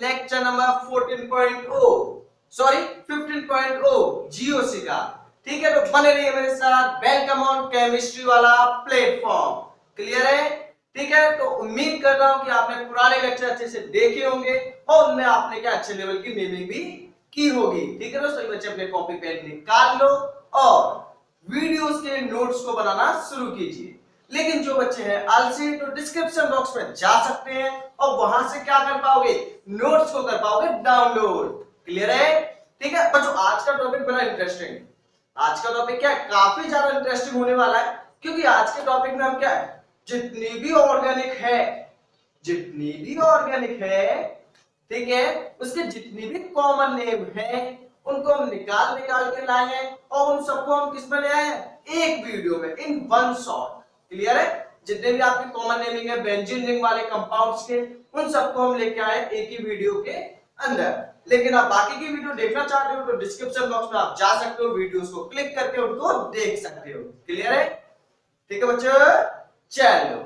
Lecture number 14.0 sorry 15.0 GOC का। ठीक है, तो बने रहिए मेरे साथ। वेलकम ऑन केमिस्ट्री वाला प्लेटफॉर्म। क्लियर है? ठीक है, तो उम्मीद कर रहा हूं कि आपने पुराने लेक्चर अच्छे से देखे होंगे और उनमें आपने क्या अच्छे लेवल की मीनिंग भी की होगी। ठीक है, तो सभी बच्चे अपने कॉपी पेन निकाल लो और वीडियोस के नोट्स को बनाना शुरू कीजिए। लेकिन जो बच्चे हैं आलसी, तो डिस्क्रिप्शन बॉक्स में जा सकते हैं और वहां से क्या कर पाओगे, नोट्स को कर पाओगे डाउनलोड। क्लियर है? ठीक है बच्चों, आज का टॉपिक बड़ा इंटरेस्टिंग है। आज का टॉपिक क्या है, काफी ज्यादा इंटरेस्टिंग होने वाला है, क्योंकि आज के टॉपिक में हम क्या है, जितनी भी ऑर्गेनिक है, ठीक है, उसके जितनी भी कॉमन नेम है उनको हम निकाल के लाए हैं और उन सबको हम किस में ले आए हैं, एक वीडियो में, इन वन शॉट। क्लियर है? जितने भी आपके कॉमन नेमिंग है बेंजीन रिंग वाले कंपाउंड्स के, उन सबको हम लेके आए एक ही वीडियो के अंदर। लेकिन आप बाकी की वीडियो देखना चाहते हो तो डिस्क्रिप्शन बॉक्स में आप जा सकते हो, वीडियोस को क्लिक करके उनको देख सकते हो। क्लियर है? ठीक है बच्चों, चलो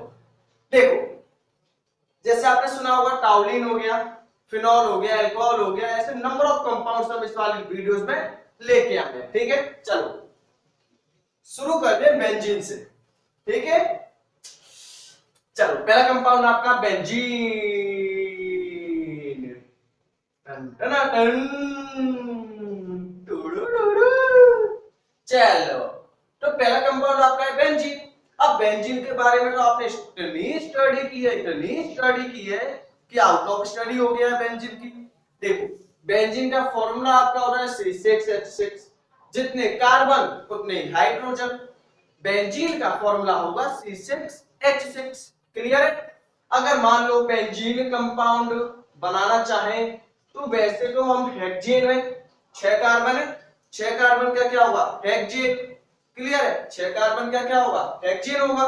देखो, जैसे आपने सुना होगा टाउलिन हो गया, फिनॉल हो गया, अल्कोहल हो गया, ऐसे नंबर ऑफ कंपाउंड्स हम इस वाली वीडियोस में लेके आए हैं। ठीक है, चलो शुरू करते हैं बेंजीन से। ठीक है, चलो पहला कंपाउंड आपका बेंजीन। चलो, तो पहला कंपाउंड आपका है बेंजीन। अब बेंजीन के बारे में तो आपने इतनी स्टडी की है कि आउट ऑफ स्टडी हो गया है बेंजीन की। देखो, बेंजीन का फॉर्मूला आपका होता है C6H6, जितने कार्बन उतने हाइड्रोजन। बेंजीन का फॉर्मूला होगा C6H6। क्लियर है? अगर मान लो बेंजीन कंपाउंड बनाना चाहें तो वैसे तो हम हेक्सेन में 6 कार्बन है, 6 कार्बन का क्या होगा, हेक्सेन। क्लियर है? 6 कार्बन का क्या होगा, हेक्सेन होगा।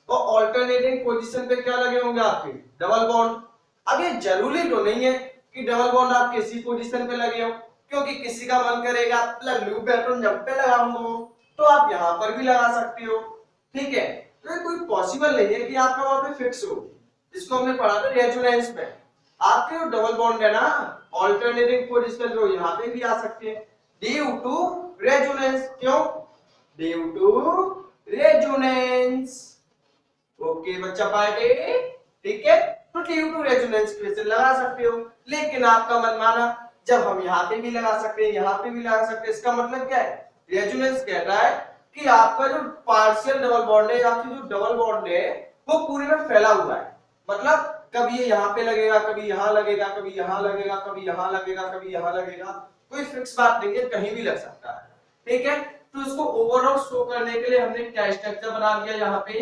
और ऑल्टरनेटिंग पोजीशन पे क्या लगे होंगे आपके, डबल बॉन्ड। अब ये जरूरी तो नहीं है कि डबल बॉन्ड आप किसी पोजीशन पे लगे हो, क्योंकि किसी का मन करेगा लूप पैटर्न जब पे लगाऊंगा तो आप यहां पर भी लगा सकते हो। ठीक है, तो ये कोई पॉसिबल नहीं है कि आपका वहां पे फिक्स हो। इसको हमने पढ़ा था रेजोनेंस में। आपके जो डबल बॉन्ड है ना, ऑल्टरनेटिंग पोजीशन जो यहां पे भी आ सकते हैं ड्यू टू रेजोनेंस। क्यों? Due to resonance. ओके बच्चा पार्टी, ठीक है, तो ड्यू टू रेजोनेंस पे से लगा सकते हो। लेकिन आपका मन माना, जब हम यहाँ पे भी लगा सकते हैं, यहाँ पे भी लगा सकते हैं, इसका मतलब क्या है, रेजोनेंस कहता है कि आपका जो पार्शियल डबल बॉन्ड है या फिर जो डबल बॉन्ड है वो पूरे में फैला हुआ है। मतलब कभी ये यहाँ पे लगेगा, कभी यहाँ लगेगा, कभी यहाँ लगेगा, कभी यहाँ लगेगा, कभी यहाँ लगेगा। कोई फिक्स बात नहीं है, कहीं भी लग सकता है। ठीक है, तो इसको ओवरऑल शो करने के लिए हमने क्या स्ट्रक्चर बना लिया, यहाँ पे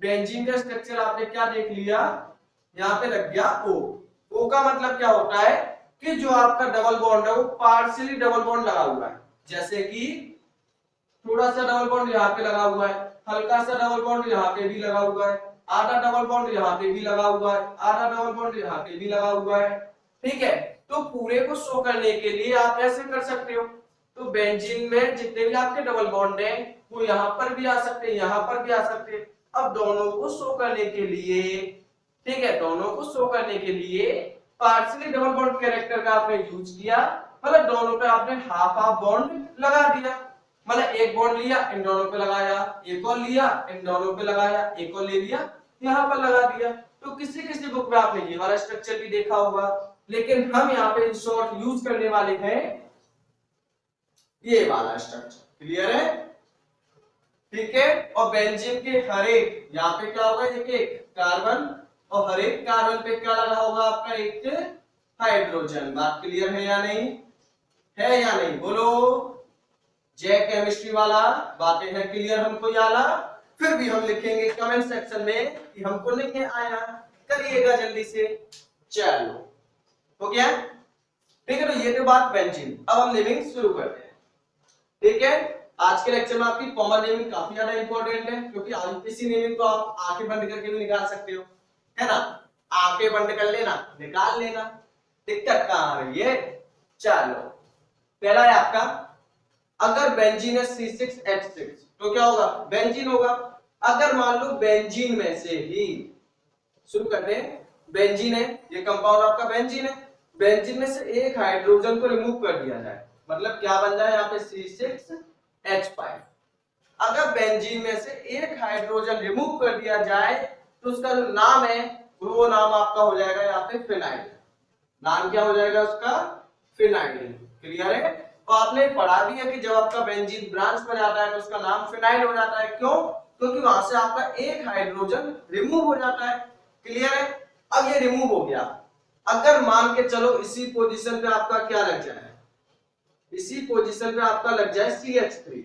बेंजीन का स्ट्रक्चर आपने क्या देख लिया, यहाँ पे लग गया O। O का मतलब क्या होता है कि जो आपका डबल बॉन्ड है वो पार्शियली डबल बॉन्ड लगा हुआ है। जैसे कि थोड़ा सा डबल बॉन्ड यहाँ पे लगा हुआ है, हल्का सा डबल बॉन्ड यहाँ पे भी लगा हुआ है, आधा डबल बॉन्ड यहाँ पे भी लगा हुआ है, आधा डबल बॉन्ड यहाँ पे भी लगा हुआ है। ठीक है, तो पूरे को शो करने के लिए आप ऐसे कर सकते हो। तो बेंजीन में जितने भी आपके डबल बॉन्ड हैं वो यहाँ पर भी आ सकते हैं, यहाँ पर भी आ सकते हैं। अब दोनों को शो करने के लिए, ठीक है, दोनों को शो करने के लिए पार्शियली डबल बॉन्ड कैरेक्टर का आपने यूज किया। मतलब दोनों पे आपने हाफ हाफ बॉन्ड लगा दिया। मतलब एक बॉन्ड लिया, इन दोनों पे लगाया, एक और लिया, इन दोनों पे लगाया, एक और ले लिया, यहाँ पर लगा दिया। तो किसी किसी बुक में आपने ये वाला स्ट्रक्चर भी देखा होगा, लेकिन हम यहाँ पे इन शॉर्ट यूज करने वाले हैं ये वाला स्ट्रक्चर। क्लियर है? ठीक है, और बेंजीन के हर एक यहाँ पे क्या होगा, एक एक कार्बन, और हर एक कार्बन पे क्या लगा होगा आपका, एक हाइड्रोजन। बात क्लियर है या नहीं, है या नहीं, बोलो। जय केमिस्ट्री वाला, बातें हैं क्लियर हमको याला? फिर भी हम लिखेंगे कमेंट सेक्शन में कि हमको नहीं आया, करिएगा जल्दी से। चलो हो गया, ठीक है, तो ये तो बात बेंजीन। अब हम नेमिंग शुरू करते हैं। ठीक है, आज के लेक्चर में आपकी कॉमन नेमिंग काफी ज्यादा इंपॉर्टेंट है, क्योंकि किसी नेमिंग को आप आंखें बंद करके भी निकाल सकते हो, है ना। आंखें बंद कर लेना, निकाल लेना, दिक्कत कहां आ रही है। चलो पहला है आपका, अगर बेंजीन है C6H6 तो क्या होगा, बेंजीन होगा। अगर मान लो बेंजीन में से ही शुरू करते हैं, बेंजीन है, ये कंपाउंड आपका बेंजीन है। बेंजीन में से एक हाइड्रोजन को रिमूव कर दिया जाए, मतलब क्या बन जाए यहाँ पे C6H5। अगर बेंजीन में से एक हाइड्रोजन रिमूव कर दिया जाए तो उसका जो नाम है वो नाम आपका हो जाएगा यहाँ पे फिनाइल। नाम क्या हो जाएगा उसका? फिनाइल। क्लियर है? तो आपने पढ़ा भी है कि जब आपका बेंजीन ब्रांच पर जाता है तो उसका नाम फिनाइल हो जाता है। क्यों? क्योंकि वहां से आपका एक हाइड्रोजन रिमूव हो जाता है। क्लियर है? अब ये रिमूव हो गया, अगर मान के चलो इसी पोजीशन पे आपका क्या लग जाए, इसी पोजीशन पे आपका लग जाए CH3,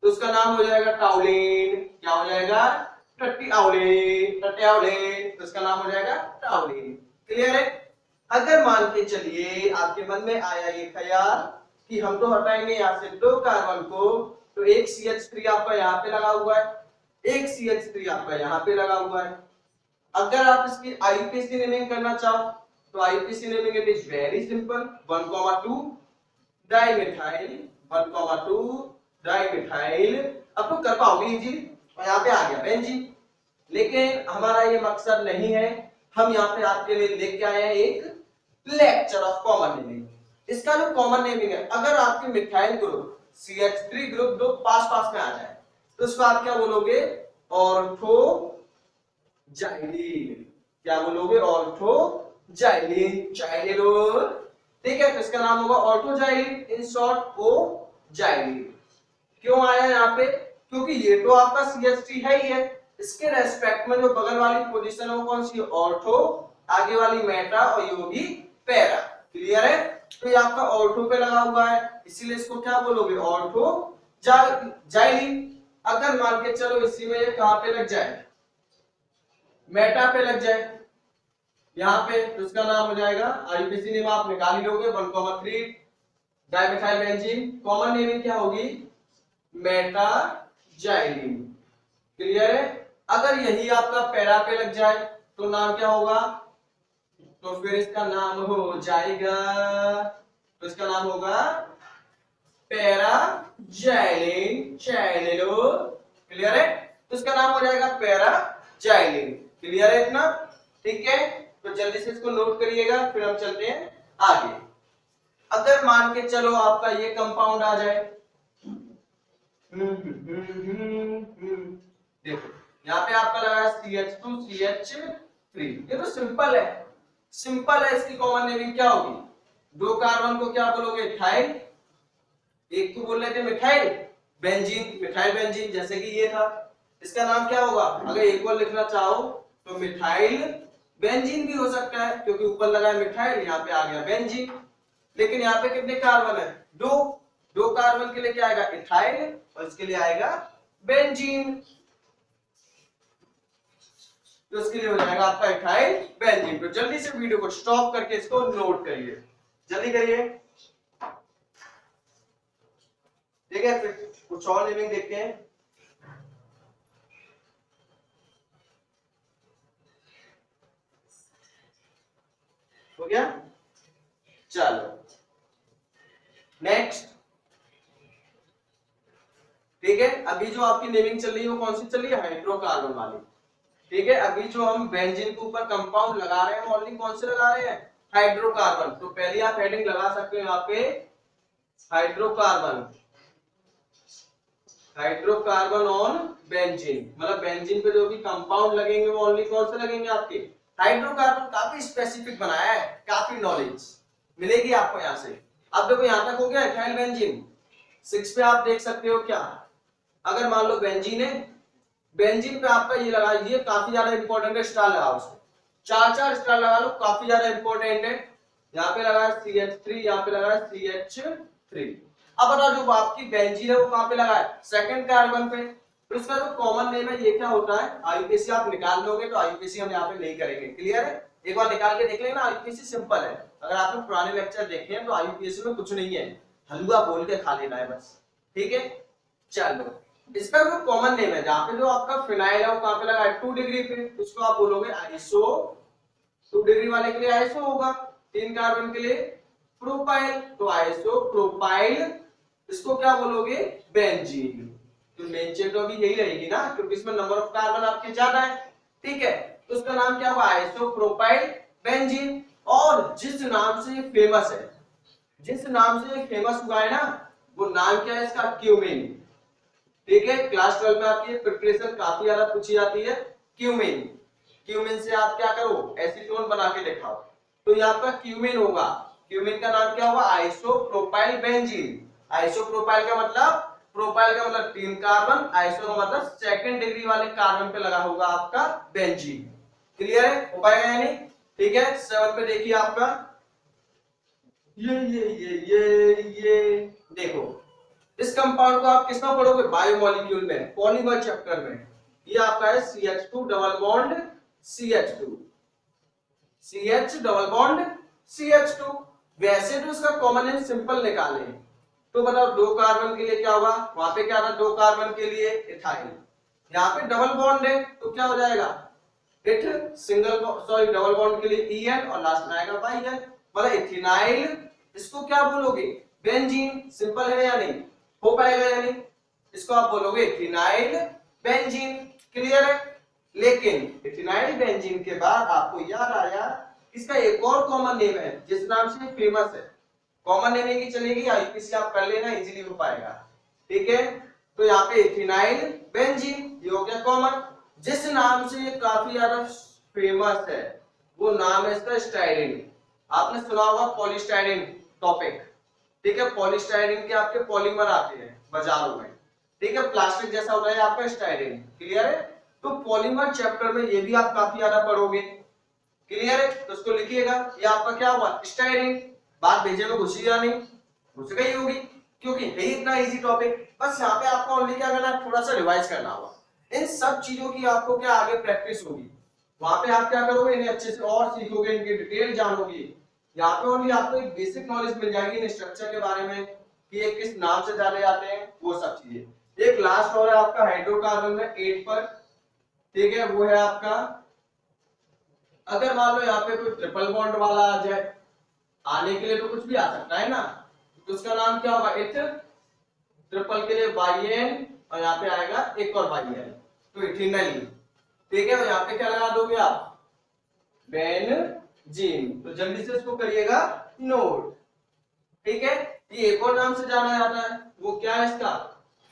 तो उसका नाम हो जाएगा टाउलिन। क्या हो जाएगा? टट्टियाउलिन। टट्टियाउलिन, तो उसका नाम हो जाएगा टाउलिन। क्लियर है? अगर मान के चलिए आपके मन में आया ये ख्याल कि हम तो हटाएंगे यहाँ से 2 कार्बन को, तो एक CH3 आपका यहाँ पे लगा हुआ है, एक CH3 आपका यहाँ पे लगा हुआ है। अगर आप इसकी आईपीसी नेमिंग करना चाहो तो IPC naming it is very simple, 1,2 dimethyl, 1,2 dimethyl. अब तो कर पाओगे जी, और यहाँ पे आ गया बेंजीन। लेकिन हमारा ये मकसद नहीं है, हम यहाँ पे आपके लिए लेके आए हैं एक लेक्चर ऑफ कॉमन नेमिंग। इसका जो कॉमन नेमिंग है, अगर आपके मिथाइल ग्रुप CH3 ग्रुप दो पास पास में आ जाए तो उसको आप क्या बोलोगे? Ortho xylene. क्या बोलोगे? ऑर्थोजाइलीन। जाइलिन, ठीक है, तो इसका नाम होगा ऑर्थोजाइलीन, इन शॉर्ट ओ जाइलीन। क्यों आया यहाँ पे? क्योंकि ये तो आपका CH3 है ही है, इसके रेस्पेक्ट में जो बगल वाली पोजीशन है वो कौन सी है? ऑर्थो, आगे वाली मेटा और ये होगी पैरा। क्लियर है? तो ये आपका ऑर्थो पे लगा हुआ है, इसीलिए इसको क्या बोलोगे? ऑर्थोजाइलीन। अगर मान के चलो इसी में ये कहां पे लग जाए? मेटा पे लग जाए यहाँ पे, तो उसका नाम हो जाएगा, आईपीसी नेम आप निकाल ही लोगे, 1,3 डाइमिथाइल बेंजीन। कॉमन नेमिंग क्या होगी? मेटाजाइलीन। क्लियर है? अगर यही आपका पैरा पे लग जाए तो नाम क्या होगा? तो फिर इसका नाम हो जाएगा, तो इसका नाम होगा पैराजाइलीन। चाइलिलो। क्लियर है? तो इसका नाम हो जाएगा पैराजाइलीन। क्लियर है इतना? ठीक है, तो जल्दी से इसको नोट करिएगा, फिर हम चलते हैं आगे। अगर मान के चलो आपका ये कंपाउंड आ जाए, देखो यहाँ पे आपका लगा CH2 CH3, ये तो सिंपल है, सिंपल है। इसकी कॉमन नेमिंग क्या होगी? 2 कार्बन को क्या बोलोगे? इथाइल, एक को बोल रहे थे मिथाइल बेंजीन, मिथाइल बेंजीन, जैसे कि ये था, इसका नाम क्या होगा? अगर एक और लिखना चाहो तो मिथाइल बेंजीन भी हो सकता है, क्योंकि ऊपर लगा है मिथाइल, यहाँ पे आ गया बेंजीन। लेकिन यहाँ पे कितने कार्बन है? 2 कार्बन के लिए क्या आएगा? इथाइल, और इसके लिए आएगा बेंजीन, तो इसके लिए हो जाएगा आपका इथाइल बेंजीन। तो जल्दी से वीडियो को स्टॉप करके इसको नोट करिए, जल्दी करिए। ठीक है, फिर कुछ और नेमिंग देखते हैं। हो गया? चलो नेक्स्ट। ठीक है, अभी जो आपकी नेमिंग चल रही है वो कौन सी चल रही है? हाइड्रोकार्बन वाली। ठीक है, अभी जो हम बेंजीन के ऊपर कंपाउंड लगा रहे हैं ओनली कौन से लगा रहे हैं? हाइड्रोकार्बन। तो पहले आप हेडिंग लगा सकते हो यहाँ पे हाइड्रोकार्बन, हाइड्रोकार्बन ऑन बेंजीन, मतलब बेंजीन पे जो भी कंपाउंड लगेंगे वो ओनली कौन से लगेंगे? आपके हाइड्रोकार्बन। काफी स्पेसिफिक बनाया है, काफी नॉलेज मिलेगी आपको यहाँ से। अब देखो यहाँ तक हो गया इथाइल बेंजीन। 6 पे आप देख सकते हो क्या, अगर मान लो बेंजीन है, बेंजीन पे आपका ये लगा, ये काफी ज्यादा इंपॉर्टेंट है, स्टार लगाओ उसको, 4 स्टार लगा लो, काफी ज्यादा इंपॉर्टेंट है। यहाँ पे लगा CH3, यहाँ पे लगा CH3। अब बताओ जो आपकी बेंजीन है वो कहाँ पे लगा है? सेकंड कार्बन पे। तो इसका जो कॉमन नेम है ये क्या होता है? आईपीसी आप निकाल लोगे, तो आईपीसी हम यहाँ पे नहीं करेंगे। क्लियर है? एक बार निकाल के देख लेना, आईपीसी सिंपल है। अगर आपने पुराने लेक्चर देखे हैं तो आईपीसी में कुछ नहीं है, हलवा बोल के खा लेना है बस। ठीक है, चलो इसका जो कॉमन नेम है, जहाँ पे जो आपका फिनाइल है वो कहाँ पे लगा है? 2 डिग्री पे, उसको आप बोलोगे आइसो। 2 डिग्री वाले के लिए आइसो होगा, 3 कार्बन के लिए प्रोपाइल, तो आइसो प्रोपाइल। इसको क्या बोलोगे? बेंजीन। तो नेचर तो भी यही रहेगी ना, क्योंकि इसमें नंबर ऑफ कार्बन आपके ज्यादा है। ठीक है, तो उसका नाम क्या होगा? Iso propyl benzene. और जिस नाम से ये फेमस है, जिस नाम से ये फेमस हुआ है ना, वो नाम क्या है इसका? क्यूमेन। ठीक है, क्लास 12 में आपकी प्रिपरेशन काफी ज्यादा पूछी जाती है। क्यूमेन, क्यूमेन से आप क्या करो? एसीटोन बना के दिखाओ। तो ये आपका क्यूमेन होगा। क्यूमेन का नाम क्या होगा? Isopropyl benzene. आइसोप्रोपाइल का मतलब, प्रोपाइल का मतलब 3 कार्बन, आइसो का मतलब सेकंड डिग्री वाले कार्बन पे लगा होगा आपका बेंजीन। क्लियर है? हो पाएगा या नहीं? ठीक है, 7 पे देखिए आपका ये देखो, इस कंपाउंड को आप किसमें पढ़ोगे? बायोमोलिक्यूल में, पॉलीमर चैप्टर में। ये आपका है CH2 double bond CH2, CH double bond CH2। वैसे तो इसका कॉमन नेम सिंपल निकाले, तो बताओ 2 कार्बन के लिए क्या होगा? वहां पे क्या था? 2 कार्बन के लिए इथाइल। यहाँ पे डबल बॉन्ड है तो क्या हो जाएगा? इथ सिंगल, सॉरी डबल बॉन्ड के लिए En और लास्ट में आएगा Yn, मतलब इथेनाइल। इसको क्या बोलोगे? बेंजीन। सिंपल है या नहीं? हो पाएगा या नहीं? इसको आप बोलोगे इथेनाइल बेंजीन। क्लियर है? लेकिन इथेनाइल बेंजीन के बाद आपको याद आया इसका एक और कॉमन नेम है जिस नाम से फेमस है। कॉमन लेने की चलेगी, आईपीसी आप कर लेना, इजीली हो पाएगा। ठीक है, तो यहाँ पे इथेनाइल बेंजीन, ये हो गया कॉमन। जिस नाम से ये काफी ज्यादा फेमस है वो नाम है इसका स्टाइरिन। आपने सुना होगा पॉलीस्टाइरिन टॉपिक। ठीक है, पॉलीस्टाइरिन के आपके पॉलीमर आते हैं बाजारों में। ठीक है, प्लास्टिक जैसा होता है आपका स्टाइरिन। क्लियर है? तो पॉलीमर चैप्टर में ये भी आप काफी ज्यादा पढ़ोगे। क्लियर है? तो उसको लिखिएगा, ये आपका क्या हुआ? स्टाइरिन। बात भेजे में घुसी या नहीं? घुस गई होगी, क्योंकि है इतना इजी टॉपिक। बस यहाँ पे आपको ओनली क्या करना है? थोड़ा सा रिवाइज करना होगा। इन सब चीजों की आपको क्या आगे प्रैक्टिस होगी। वहां पे आप क्या करोगे? इन्हें अच्छे से और सीखोगे, इनकी डिटेल जानोगे। यहाँ पे ओनली आपको एक बेसिक नॉलेज मिल जाएगी इन स्ट्रक्चर के बारे में कि ये किस नाम से जाने जाते हैं, वो सब चीजें। एक लास्ट और है आपका हाइड्रोकार्बन में 8 पर। ठीक है, वो है आपका, अगर मान लो यहाँ पे कोई ट्रिपल बॉन्ड वाला आ जाए, आने के लिए तो कुछ भी आ सकता है ना, तो उसका नाम क्या होगा? इथ। ट्रिपल के लिए Yn और यहाँ पे आएगा एक और Yn, तो इथेनॉल। ठीक है, और यहाँ पे क्या लगा दोगे आप? बेंजीन। तो जल्दी से इसको करिएगा नोट। ठीक है, ये एक और नाम से जाना जाता है, वो क्या है इसका?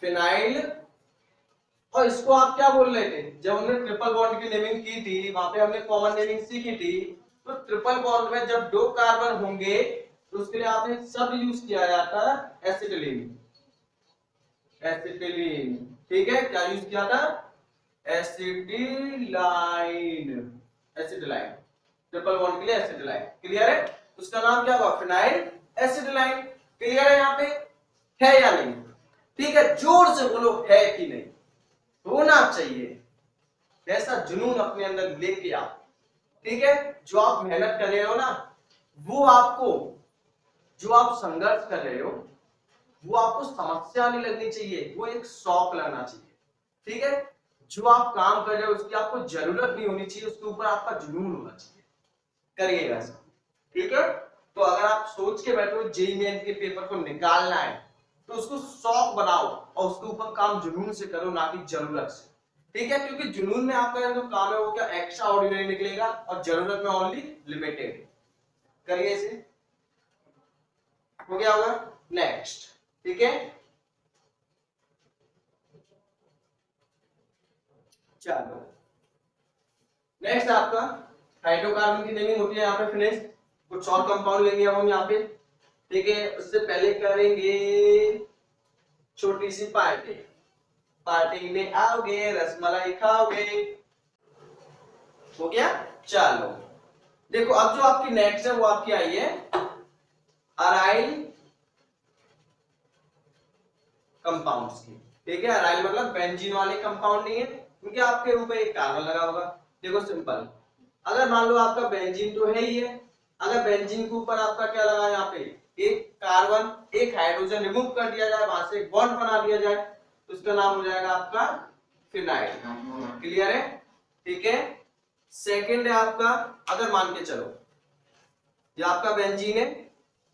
फिनाइल। और इसको आप क्या बोल रहे थे जब हमने ट्रिपल बॉन्ड की नेमिंग की थी? वहां पे हमने कॉमन नेमिंग सीखी थी। तो ट्रिपल बॉन्ड में जब 2 कार्बन होंगे तो उसके लिए आपने शब्द यूज किया जाता है एसिटिलीन। एसिटिलीन, ठीक है, क्या यूज किया था? एसिटिलाइन। एसिटिलाइन, ट्रिपल बॉन्ड के लिए एसिटिलाइन। क्लियर है? उसका नाम क्या होगा? फिनाइल एसिटिलाइन। क्लियर है यहाँ पे? है या नहीं? ठीक है, जोर से बोलो है कि नहीं। होना चाहिए ऐसा जुनून अपने अंदर लेके आओ। ठीक है, जो आप मेहनत कर रहे हो ना, वो आपको, जो आप संघर्ष कर रहे हो वो आपको समस्या नहीं लगनी चाहिए, वो एक शौक लगना चाहिए। ठीक है, जो आप काम कर रहे हो उसकी आपको जरूरत नहीं होनी चाहिए, उसके ऊपर आपका जुनून होना चाहिए। करिएगा ऐसा। ठीक है, तो अगर आप सोच के बैठो जेईई मेन के पेपर को निकालना है तो उसको शौक बनाओ और उसके ऊपर काम जुनून से करो, ना कि जरूरत से। ठीक है, क्योंकि जुनून में आपका जो काम है वो क्या एक्स्ट्रा ऑर्डिनरी निकलेगा और जरूरत में ओनली लिमिटेड। करिए इसे, हो गया होगा। नेक्स्ट, ठीक है, चलो नेक्स्ट आपका हाइड्रोकार्बन की नेमिंग होती है यहाँ पे फिनिश। कुछ और कंपाउंड लेंगे अब हम यहाँ पे। ठीक है, उससे पहले करेंगे छोटी सी पार्टी। पार्टी में आओगे, रसमलाई खाओगे। हो गया? चलो देखो, अब जो आपकी नेक्स्ट है वो आपकी आई है अराइल कंपाउंड्स की। ठीक है, अराइल मतलब बेंजीन वाले कंपाउंड नहीं है, क्योंकि आपके ऊपर एक कार्बन लगा होगा। देखो सिंपल, अगर मान लो आपका बेंजीन तो है ही है, अगर बेंजीन के ऊपर आपका क्या लगा है? यहाँ पे एक कार्बन, एक हाइड्रोजन रिमूव कर दिया जाए, वहां से एक बॉन्ड बना दिया जाए, तो उसका नाम हो जाएगा आपका फिनाइल। क्लियर है? ठीक है, सेकंड है आपका, अगर मान के चलो ये आपका बेंजीन है,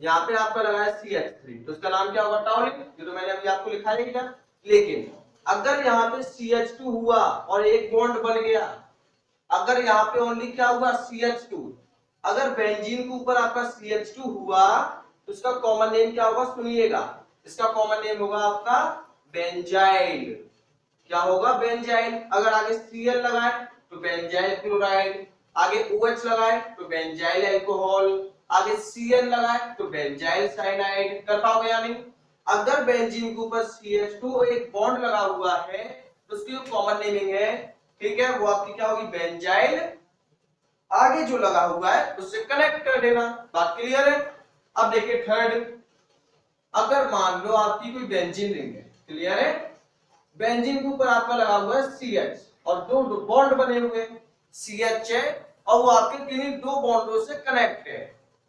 यहाँ पे आपका लगा है CH3, तो उसका नाम क्या होगा? टॉलिन। ये तो मैंने अभी आपको लिखा है क्या? लेकिन अगर यहाँ पे CH2 हुआ और एक बॉन्ड बन गया, अगर यहाँ पे ओनली क्या हुआ? CH2, अगर बेंजीन के ऊपर आपका CH2 हुआ तो इसका कॉमन नेम क्या होगा, सुनिएगा, इसका कॉमन नेम होगा आपका बेंजाइल। क्या होगा, बेंजाइल। अगर आगे Cl लगाए तो बेंजाइल क्लोराइड, आगे OH लगाए तो बेंजाइल अल्कोहल, आगे Cl लगाए तो बेंजाइल साइनाइड। कर पाओगे या नहीं? अगर बेंजीन के ऊपर CH2 एक बॉन्ड लगा हुआ है तो उसकी जो कॉमन नेमिंग है, ठीक है, वो आपकी क्या होगी, बेंजाइल। आगे जो लगा हुआ है उससे कनेक्ट कर देना। बात क्लियर है? अब देखिए थर्ड, अगर मान लो आपकी कोई बेंजीन रिंग है, क्लियर है, बेंजीन के ऊपर आपका लगा हुआ है CH और दो बॉन्ड बने हुए हैं, CH है और वो आपके किन्हीं दो बॉन्डों से कनेक्ट है,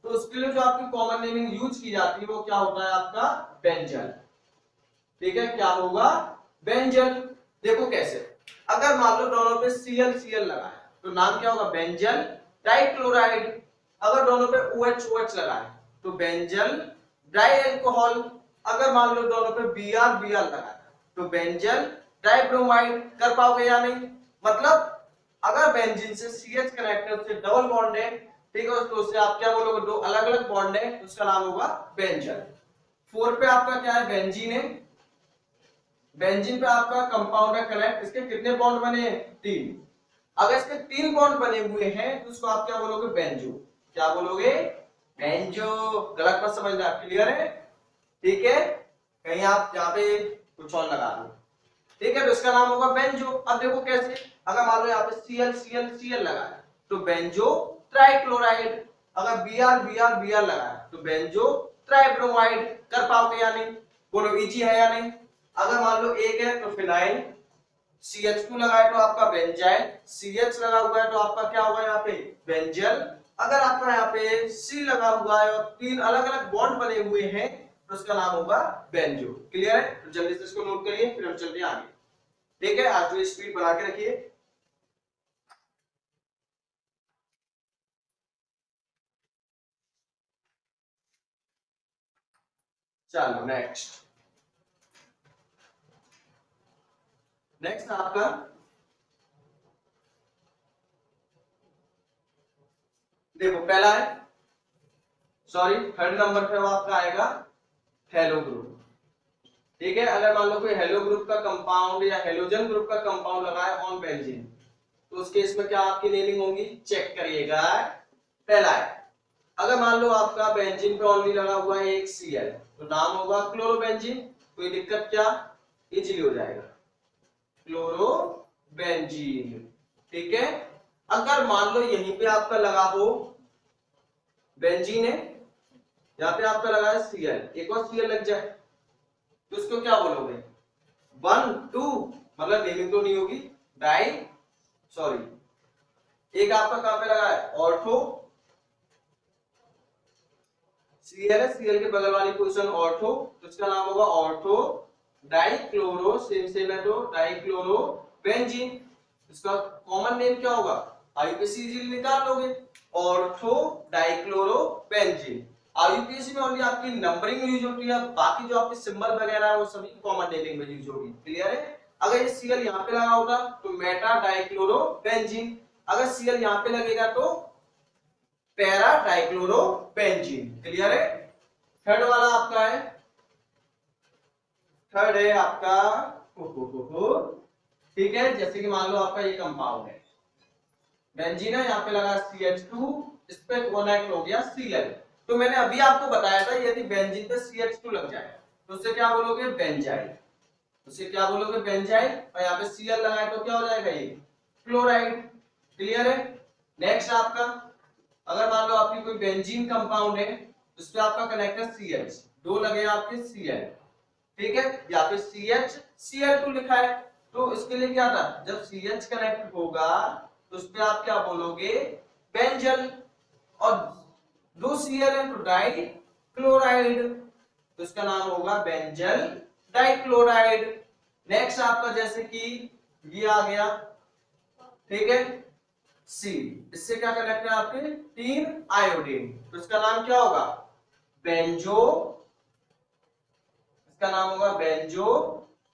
तो उसके लिए जो आपकी कॉमन नेमिंग यूज की जाती है वो क्या होता है, आपका बेंजल। ठीक है, क्या होगा, बेंजल। देखो कैसे, अगर मान लो दोनों पे Cl लगा है तो नाम क्या होगा, बेंजल डाइक्लोराइड। अगर दोनों पे OH लगा है तो बेंजल डाई अल्कोहल। अगर मान लो दोनों पे Br लगा है तो बेंजल डाइब्रोमाइड। कर पाओगे या नहीं? मतलब अगर बेंजीन से CH कनेक्ट है, उससे डबल बॉन्ड है, ठीक है, तो उससे आप क्या बोलोगे, दो अलग अलग बॉन्ड है, तो उसका नाम होगा बेंजल। 4 पे आपका क्या है, बेंजीन है। बेंजीन पे आपका कंपाउंड है कनेक्ट, इसके कितने बॉन्ड बने हैं, 3। अगर इसके 3 बॉन्ड बने हुए हैं तो उसको आप क्या बोलोगे, बेंजो। क्या बोलोगे, बेंजो। गलत मत समझना, क्लियर है? ठीक है, कहीं आप यहाँ पे कुछ और लगा दो, ठीक है, तो इसका नाम होगा बेंजो। अब देखो कैसे, अगर मान लो यहाँ पे Cl लगा है तो बेंजो ट्राइक्लोराइड। अगर Br लगा है तो बेंजो ट्राइब्रोमाइड। कर पाओगे या नहीं? बोलो, इजी है या नहीं? अगर मान लो एक है तो फिनाइल, CH2 लगा है तो आपका बेंजाइल, CH लगा हुआ है तो आपका क्या होगा यहाँ पे, बेंजल। अगर आपका यहाँ पे C लगा हुआ है और 3 अलग अलग बॉन्ड बने हुए हैं तो उसका नाम होगा बेंजो। क्लियर है? तो जल्दी से इसको नोट करिए, फिर हम चलते हैं आगे। ठीक है, आज तो स्पीड बना के रखिए। चलो नेक्स्ट आपका देखो पहला है, सॉरी थर्ड नंबर पे वो आपका आएगा हेलो ग्रुप। ठीक है, अगर मान लो कोई हेलो ग्रुप का कंपाउंड या हेलोजन ग्रुप का कंपाउंड लगा है ऑन बेंजीन, तो उस केस में क्या आपकी नेमिंग होगी, चेक करिएगा। पहला है, अगर मान लो आपका बेंजीन पे ओनली लगा हुआ है एक Cl तो नाम होगा क्लोरोबेंजीन। कोई दिक्कत क्या, इजीली हो जाएगा, क्लोरोबेंजीन। ठीक है, अगर मान लो यहीं पे आपका लगा हो बेंजीन है, यहाँ पे आपका लगा है Cl, एक और Cl लग जाए तो उसको क्या बोलोगे, 1 2, मतलब नेमिंग तो नहीं होगी, डाई, सॉरी एक आपका कहां पे लगा है, ऑर्थो, Cl है, Cl के बगल वाली पोजीशन ऑर्थो, तो इसका नाम होगा ऑर्थो डाइक्लोरो, सेम है तो डाइक्लोरो बेंजीन। इसका कॉमन नेम क्या होगा, आईयूपीएसी इजीली निकाल लोगे, ऑर्थो डाइक्लोरो बेंजीन। आईयूपीएसी में ओनली आपकी नंबरिंग यूज होती है, बाकी जो आपके सिंबल वगैरह है वो सभी कॉमन नेमिंग में यूज होगी। क्लियर है? अगर ये Cl यहाँ पे लगा होगा तो मेटा डाइक्लोरो बेंजीन, अगर Cl यहाँ पे लगेगा तो पैरा डाइक्लोरो बेंजीन। क्लियर है? थर्ड वाला आपका है, थर्ड है आपका ठीक है, जैसे कि मान लो आपका ये कंपाउंड है बेंजीन है, यहाँ पे लगा CH2, इस पे कनेक्ट हो गया Cl। तो मैंने अभी आपको बताया था यदि बेंजीन पे CH2 लग जाए तो उससे क्या बोलोगे, बेंजाइल। उससे क्या बोलोगे, बेंजाइल। और यहाँ पे Cl लगाए तो क्या हो जाएगा, ये क्लोराइड। क्लियर है? नेक्स्ट आपका, अगर मान लो आपकी कोई बेंजीन कंपाउंड है उस पे आपका कनेक्ट है CH, दो लगे आपके Cl, ठीक है, यहाँ पे CH Cl2 लिखा है, तो इसके लिए क्या था, जब CH कनेक्ट होगा तो उस पे आप क्या बोलोगे, बेंजल। और दो Cl है तो डाई क्लोराइड, तो इसका नाम होगा बेंजल डाइक्लोराइड। नेक्स्ट आपका जैसे कि ये आ गया, ठीक है, C, इससे क्या कनेक्ट है आपके, 3 आयोडीन, तो इसका नाम क्या होगा, बेंजो, इसका नाम होगा बेंजो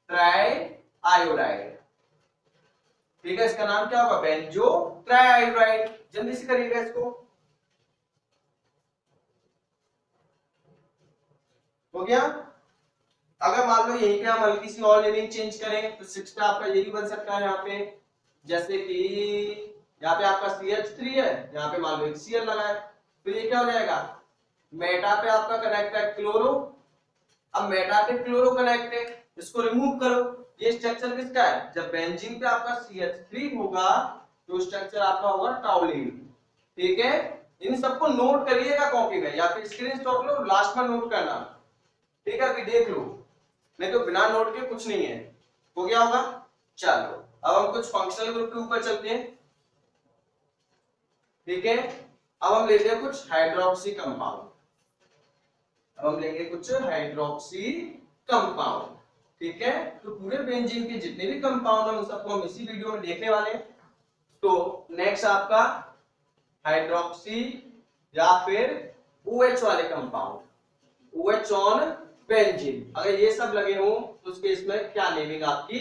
ट्राई आयोडाइड। ठीक है, इसका नाम क्या होगा, बेंजो ट्राई आयोडाइड। जल्दी से करिएगा इसको। हो गया। अगर मान लो यहीं पे हम हल्की सी और नेमिंग चेंज करें तो 6 पे आपका यही बन सकता है यहाँ पे, जैसे कि यहाँ पे आपका CH3 है, यहाँ पे मान लो एक Cl लगा है, तो ये क्या हो जाएगा, मेटा पे आपका कनेक्ट है क्लोरो। अब मेटा पे क्लोरो कनेक्ट है, इसको रिमूव करो। ये स्ट्रक्चर किसका है, जब बेंजीन पे आपका CH3 होगा तो स्ट्रक्चर आपका होगा टॉलिन। ठीक है, इन सबको नोट करिएगा कॉपी में या फिर स्क्रीनशॉट लो, लास्ट में नोट करना। ठीक है, अभी देख लो, नहीं तो बिना नोट के कुछ नहीं है। हो गया होगा। चलो अब हम कुछ फंक्शनल ग्रुप के ऊपर चलते हैं। ठीक है, अब हम लेते हैं कुछ हाइड्रोक्सी कंपाउंड। अब हम लेंगे कुछ हाइड्रोक्सी कंपाउंड। ठीक है, तो पूरे बेंजीन के जितने भी कंपाउंड हैं उन सबको हम इसी वीडियो में देखने वाले हैं। तो नेक्स्ट आपका हाइड्रोक्सी या फिर OH वाले कंपाउंड, OH ऑन बेंजीन, अगर ये सब लगे हो तो उसके इसमें क्या नेमिंग आपकी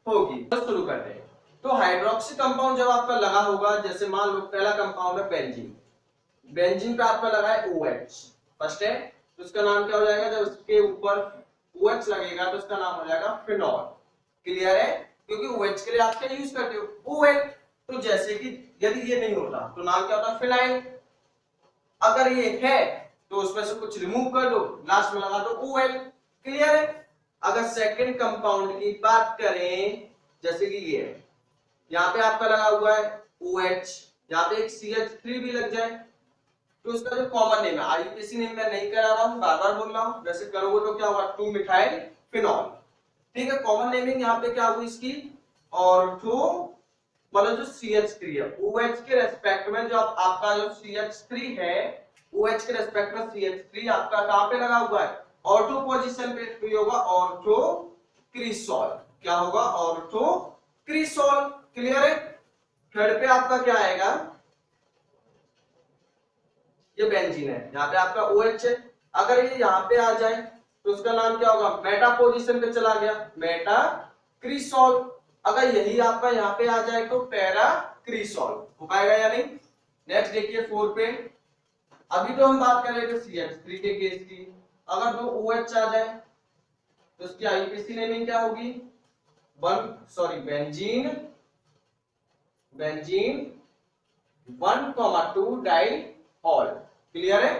होगी। तो शुरू करते हैं। तो हाइड्रोक्सी कंपाउंड जब आपका लगा होगा, जैसे मान लो पहला कंपाउंड है बेंजीन, बेंजीन पे आपका लगा है OH फर्स्ट है, तो उसका नाम क्या हो जाएगा, जब उसके ऊपर OH लगेगा तो उसका नाम हो जाएगा फिनॉल। क्लियर है, क्योंकि OH के लिए आप क्या यूज करते हो, OL। तो जैसे कि यदि ये नहीं होता तो नाम क्या होता, फिनाइल। अगर ये है तो उसमें से कुछ रिमूव कर दो, लास्ट में लगा दो OL। क्लियर है। अगर सेकंड कंपाउंड की बात करें, जैसे कि ये है, यहाँ पे आपका लगा हुआ है OH, यहाँ पे एक CH3 भी लग जाए तो उसका जो कॉमन नेम है, IUPAC नेम मैं नहीं करा रहा हूँ, बार बार बोल रहा हूँ, वैसे करोगे तो क्या होगा, 2 मिथाइल फिनॉल। ठीक है, कॉमन नेमिंग यहाँ पे क्या हुई इसकी, ऑर्थो, मतलब जो CH3 है OH के रेस्पेक्ट में, जो आपका जो CH3 है OH के रेस्पेक्ट में CH3 आपका कहां पे लगा हुआ है, ऑर्थो पोजीशन पे, तो ये होगा ऑर्थो क्रिसॉल। क्या होगा, ऑर्थो क्रिसॉल। क्लियर है। थर्ड पे आपका क्या आएगा, ये बेंजीन है, यहाँ पे आपका OH है, अगर ये यहाँ पे आ जाए तो उसका नाम क्या होगा, मेटा पोजीशन पे चला गया, मेटा क्रिसॉल। अगर यही आपका यहाँ पे आ जाए तो पैरा क्रिसॉल हो पाएगा या नहीं। नेक्स्ट देखिए 4 पे, अभी तो हम बात कर रहे थे CH3 के केस की, अगर दो OH आ जाए तो उसकी IUPAC नेमिंग क्या होगी, बेंजीन 1,2 डाइऑल। क्लियर है।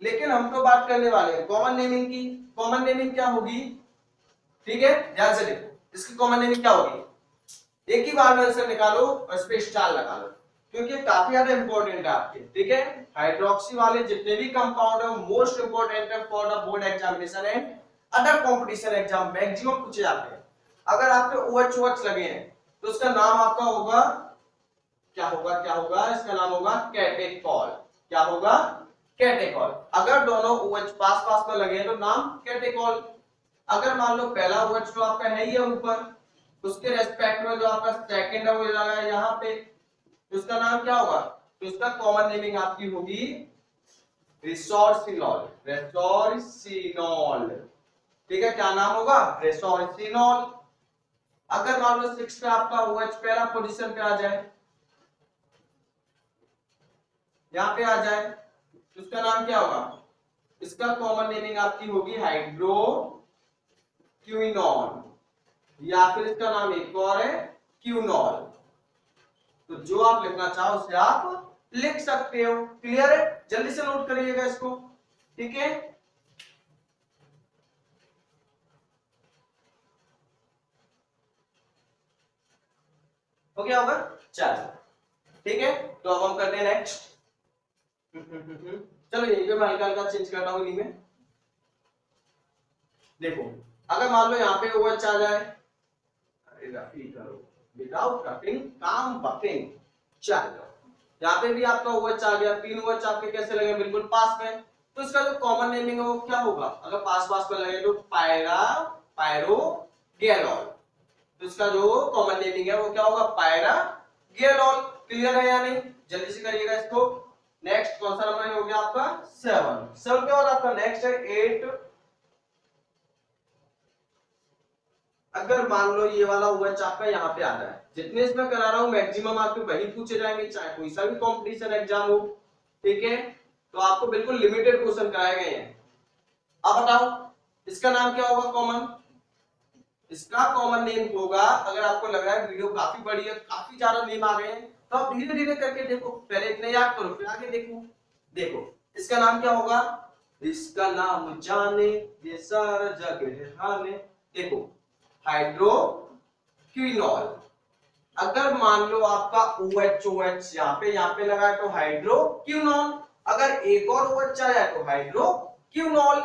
लेकिन हम तो बात करने वाले हैं कॉमन नेमिंग की। कॉमन नेमिंग क्या होगी, ठीक है, ध्यान से देखो, इसकी कॉमन नेमिंग क्या होगी, एक ही बार में आंसर निकालो और इस पे स्टार लगा लो, क्योंकि ये काफी ज्यादा इंपॉर्टेंट है आपके। ठीक है, हाइड्रोक्सी वाले जितने भी कंपाउंड है मोस्ट इंपॉर्टेंट है for the board examination and other competition exam, maximum पूछे जाते हैं। अगर आपके OH लगे हैं तो उसका नाम आपका होगा, क्या होगा, इसका नाम होगा कैटेकॉल। क्या होगा, कैटेकॉल। अगर दोनों OH पास पास में लगे हैं तो नाम कैटेकॉल। अगर मान लो पहला OH तो आपका है ही ऊपर, उसके रेस्पेक्ट में जो आपका सेकंड है वो लगा है यहाँ पे, तो उसका नाम क्या होगा, तो उसका कॉमन नेमिंग आपकी होगी रिसोर्सिनॉल। रेसोर्सिनॉल। ठीक है, क्या नाम होगा, रेसोर्सिनॉल। अगर मान लो 6 पे आपका OH पहला पोजीशन पे आ जाए, यहाँ पे आ जाए तो उसका नाम क्या होगा, इसका कॉमन नेमिंग आपकी होगी हाइड्रोक्विनोन, या फिर इसका नाम एक और है क्यूनॉल। तो जो आप लिखना चाहो उसे आप लिख सकते हो। क्लियर है, जल्दी से नोट करिएगा इसको। ठीक है, हो गया होगा। चलो ठीक है, तो अब हम करते हैं नेक्स्ट। चलो यही पे मैं हल्का हल्का चेंज करता हूँ इन्हीं में। देखो अगर मान लो यहाँ पे OH आ जाए, अरे रफी करो विदाउट कटिंग काम बकिंग। चलो यहाँ पे भी आपका OH आ गया, 3 OH आपके कैसे लगे, बिल्कुल पास में, तो इसका जो कॉमन नेमिंग है वो क्या होगा, अगर पास पास में लगे तो पायरोगेनोल। तो इसका जो कॉमन नेमिंग है वो क्या होगा, पायरागेनोल। क्लियर है या नहीं, जल्दी से करिएगा इसको। नेक्स्ट कौन सा नंबर हो गया आपका, 7 के बाद आपका नेक्स्ट है 8। अगर मान लो ये वाला OH आपका यहाँ पे आ जाए, जितने इसमें करा रहा हूं मैक्सिमम आपके वही पूछे जाएंगे, चाहे कोई सा भी कंपटीशन एग्जाम हो। ठीक है, तो आपको बिल्कुल लिमिटेड क्वेश्चन कराए गए हैं। अब बताओ इसका नाम क्या होगा कॉमन? इसका कॉमन नेम होगा, अगर आपको लग रहा है वीडियो काफी बड़ी है, काफी ज्यादा नेम आ गए हैं, तो आप धीरे धीरे करके देखो, पहले इतने याद करो फिर आगे देखो। देखो इसका नाम क्या होगा? इसका नाम जाने ये सारा जग है हाने। देखो हाइड्रोक्विनॉल। अगर मान लो आपका OH यहाँ पे लगा है तो हाइड्रोक्विनॉल, अगर एक और OH आया है तो हाइड्रोक्विनॉल।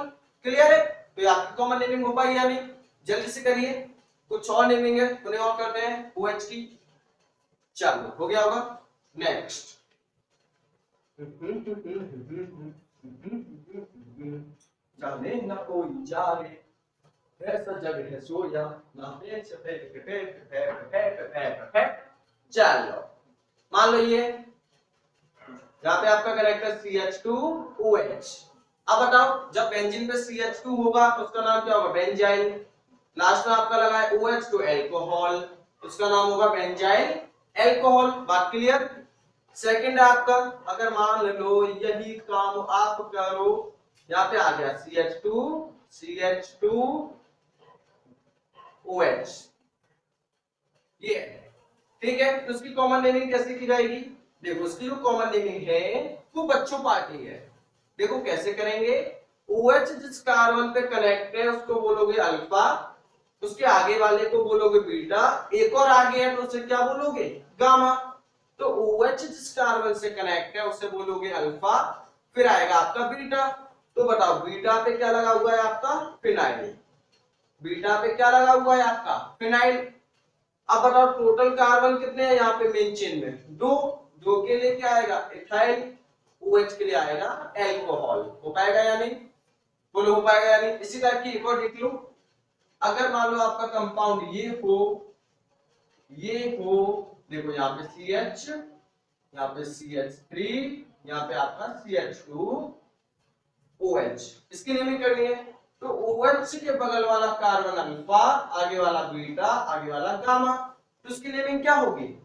क्लियर है? तो आपकी कॉमन नेमिंग हो पाई या नहीं? जल्दी से करिए, कुछ और नेमिंग है उन्हें और करते हैं OH की। चलो हो गया होगा। नेक्स्ट जाने ना कोई जाने ऐसा जग है सोया ना पे। चलो मान लो ये यहाँ पे आपका करेक्टर CH2OH। अब बताओ जब बेंजीन पे CH2 होगा तो उसका नाम क्या होगा? बेंजाइल। लास्ट में आपका लगा है OH तो एल्कोहल, उसका नाम होगा बेंजाइल एल्कोहल। बात क्लियर? सेकंड है आपका, अगर मान लो यही काम आप करो, यहाँ पे आ गया CH2OH ये, ठीक है? तो उसकी कॉमन नेमिंग कैसे की जाएगी? देखो उसकी जो कॉमन नेमिंग है वो बच्चों पार्टी है। देखो कैसे करेंगे? OH जिस कार्बन पे कनेक्ट है उसको बोलोगे अल्फा, उसके आगे वाले को बोलोगे बीटा, एक और आगे है तो उसे क्या बोलोगे? गामा। तो OH जिस कार्बन से कनेक्ट है उसे बोलोगे अल्फा, फिर आएगा आपका बीटा। तो बताओ बीटा पे क्या लगा हुआ है आपका? फिनाइल। बीटा पे क्या लगा हुआ है आपका? फिनाइल। अब बताओ टोटल कार्बन कितने हैं यहाँ पे मेन चेन में? दो। दो के लिए क्या आएगा? इथाइल। OH के लिए आएगा एल्कोहल। हो पाएगा या नहीं? बोलो हो पाएगा या नहीं? इसी टाइप की एक और देख लो, अगर मान लो आपका कंपाउंड ये हो, देखो यहाँ पे CH, यहाँ पे CH3, यहाँ पे आपका CH2OH। इसकी नेमिंग करनी है तो OH के बगल वाला कार्बन अल्फा, आगे वाला बीटा, आगे वाला गामा। तो इसकी नेमिंग क्या होगी?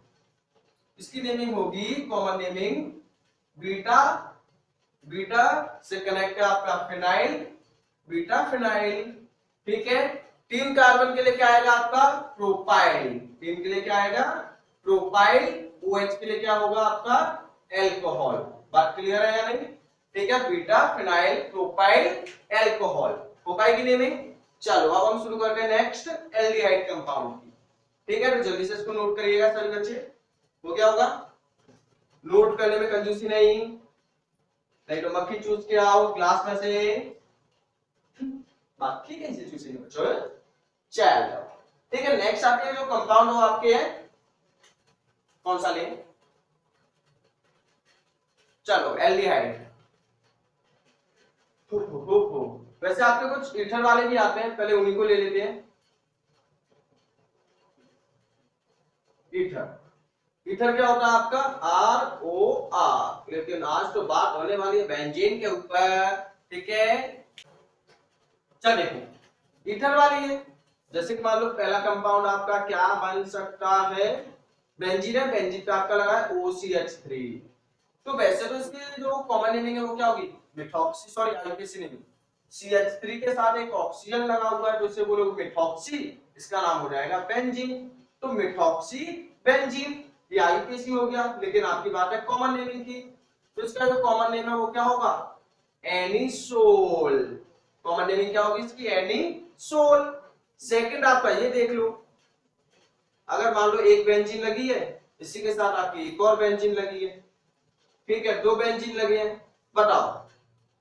इसकी नेमिंग होगी कॉमन नेमिंग बीटा। बीटा से कनेक्ट है आपका फिनाइल, बीटा फिनाइल। ठीक है? तीन कार्बन के लिए क्या आएगा आपका? प्रोपाइल। तीन के लिए क्या आएगा? प्रोपाइल। OH के लिए क्या होगा आपका? एल्कोहल। बात क्लियर है या नहीं? ठीक है? Beta phenyl propyl alcohol. हो पाएगी नेमिंग? चलो अब हम शुरू करते हैं नेक्स्ट एल्डिहाइड कंपाउंड की। ठीक है? तो जल्दी से इसको नोट करिएगा सभी बच्चे। हो गया होगा? नोट करने में कंजूसी नहीं तो मक्खी चूस के आओ ग्लास में से। मक्खी कैसे चूसेंगे बच्चों? चलो ठीक है, नेक्स्ट आपके जो कंपाउंड हो आपके है कौन सा लें? चलो एल्डिहाइड। वैसे आपके कुछ ईथर वाले भी आते हैं, पहले उन्हीं को ले लेते हैं। ईथर। ईथर क्या होता है आपका? ROR। लेकिन आज तो बात होने वाली है बेंजीन के ऊपर। ठीक है? चल देखो ईथर वाली है, जैसे कि मान लो पहला कंपाउंड आपका क्या बन सकता है? बेंजीन है, बेंजीन पे आपका लगा है OCH3। तो वैसे तो इसकी जो कॉमन नेमिंग है वो क्या होगी? मेथॉक्सी, सॉरी आईपीसी नहीं, CH3 के साथ एक ऑक्सीजन लगा हुआ है तो इसे बोलोगे मेथॉक्सी, इसका नाम हो जाएगा बेंजीन। तो मेथॉक्सी बेंजीन, ये आईपीसी हो गया। लेकिन आपकी बात है कॉमन नेमिंग की, तो इसका जो कॉमन नेम है वो क्या होगा? एनिसोल। कॉमन नेमिंग क्या होगी इसकी? एनिसोल। सेकंड आपका ये देख लो, अगर मान लो एक बेंजीन लगी है, इसी के साथ आपकी एक और बेंजीन लगी है। ठीक है? दो बेंजीन लगे हैं। बताओ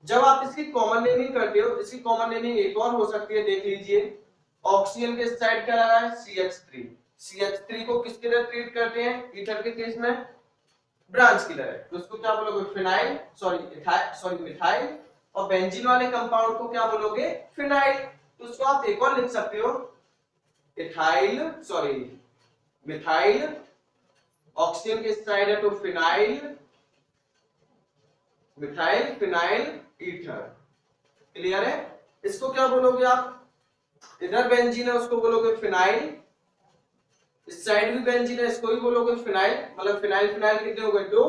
जब आप इसकी कॉमन नेमिंग करते हो, इसकी कॉमन नेमिंग एक और हो सकती है, देख लीजिए। ऑक्सीजन के साइड क्या लगा है? CH3। CH3 को किसके तरह ट्रीट करते हैं ईथर के केस में? ब्रांच की तरह। तो उसको क्या बोलोगे? Phenyl, sorry methyl. और बेंजीन वाले कंपाउंड को क्या बोलोगे? फिनाइल। तो उसको आप एक और लिख सकते हो, इथाइल, सॉरी मिथाइल। ऑक्सीजन के साइड है तो phenyl, methyl phenyl ether. Clear है? इसको क्या बोलोगे आप? इधर बेंजीन है उसको बोलोगे फिनाइल, इस साइड भी बेंजीन है इसको ही बोलोगे फिनाइल। मतलब फिनाइल फिनाइल कितने हो गए? दो।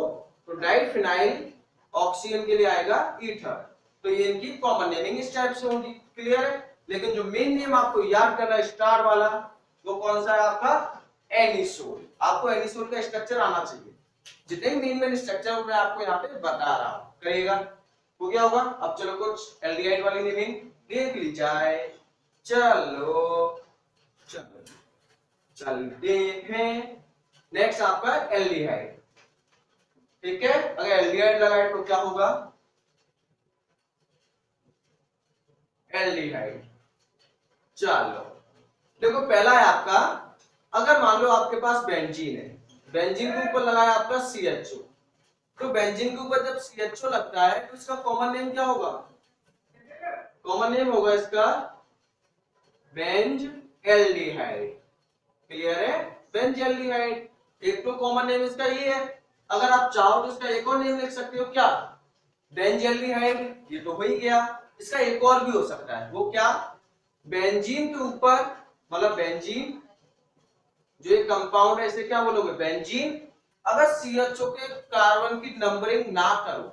तो डाई फिनाइल। ऑक्सीजन के लिए आएगा ईथर। तो ये इनकी कॉमन नेमिंग इस टाइप से होगी। क्लियर है? लेकिन जो मेन नेम आपको याद करना है स्टार वाला, वो कौन सा है आपका? एनिसोल। आपको एनिसोल का स्ट्रक्चर आना चाहिए, जितने मेन स्ट्रक्चर मैं आपको यहाँ पे बता रहा हूँ, करिएगा। हो गया होगा। अब चलो कुछ एल्डिहाइड वाली नेमिंग देख ली जाए। चलो चलो चलते हैं। नेक्स्ट आपका एल्डिहाइड, ठीक है। अगर एल्डिहाइड लगाए तो क्या होगा? एल्डिहाइड। चलो देखो, पहला है आपका, अगर मान लो आपके पास बेंजीन है, बेंजीन के ऊपर लगाया आपका CHO, तो बेंजीन के ऊपर जब CHO लगता है तो इसका कॉमन नेम क्या होगा? कॉमन नेम होगा इसका बेंज एल्डिहाइड। क्लियर है? Benz aldehyde. एक तो कॉमन नेम इसका ये है। अगर आप चाहो तो इसका एक और नेम लिख सकते हो, क्या? Benz aldehyde. ये तो हो ही गया। इसका एक और भी हो सकता है, वो क्या? बेंजीन के ऊपर, मतलब बेंजीन जो एक कंपाउंड है, इसे क्या बोलोगे? बेंजीन। अगर CHO के कार्बन की नंबरिंग ना करो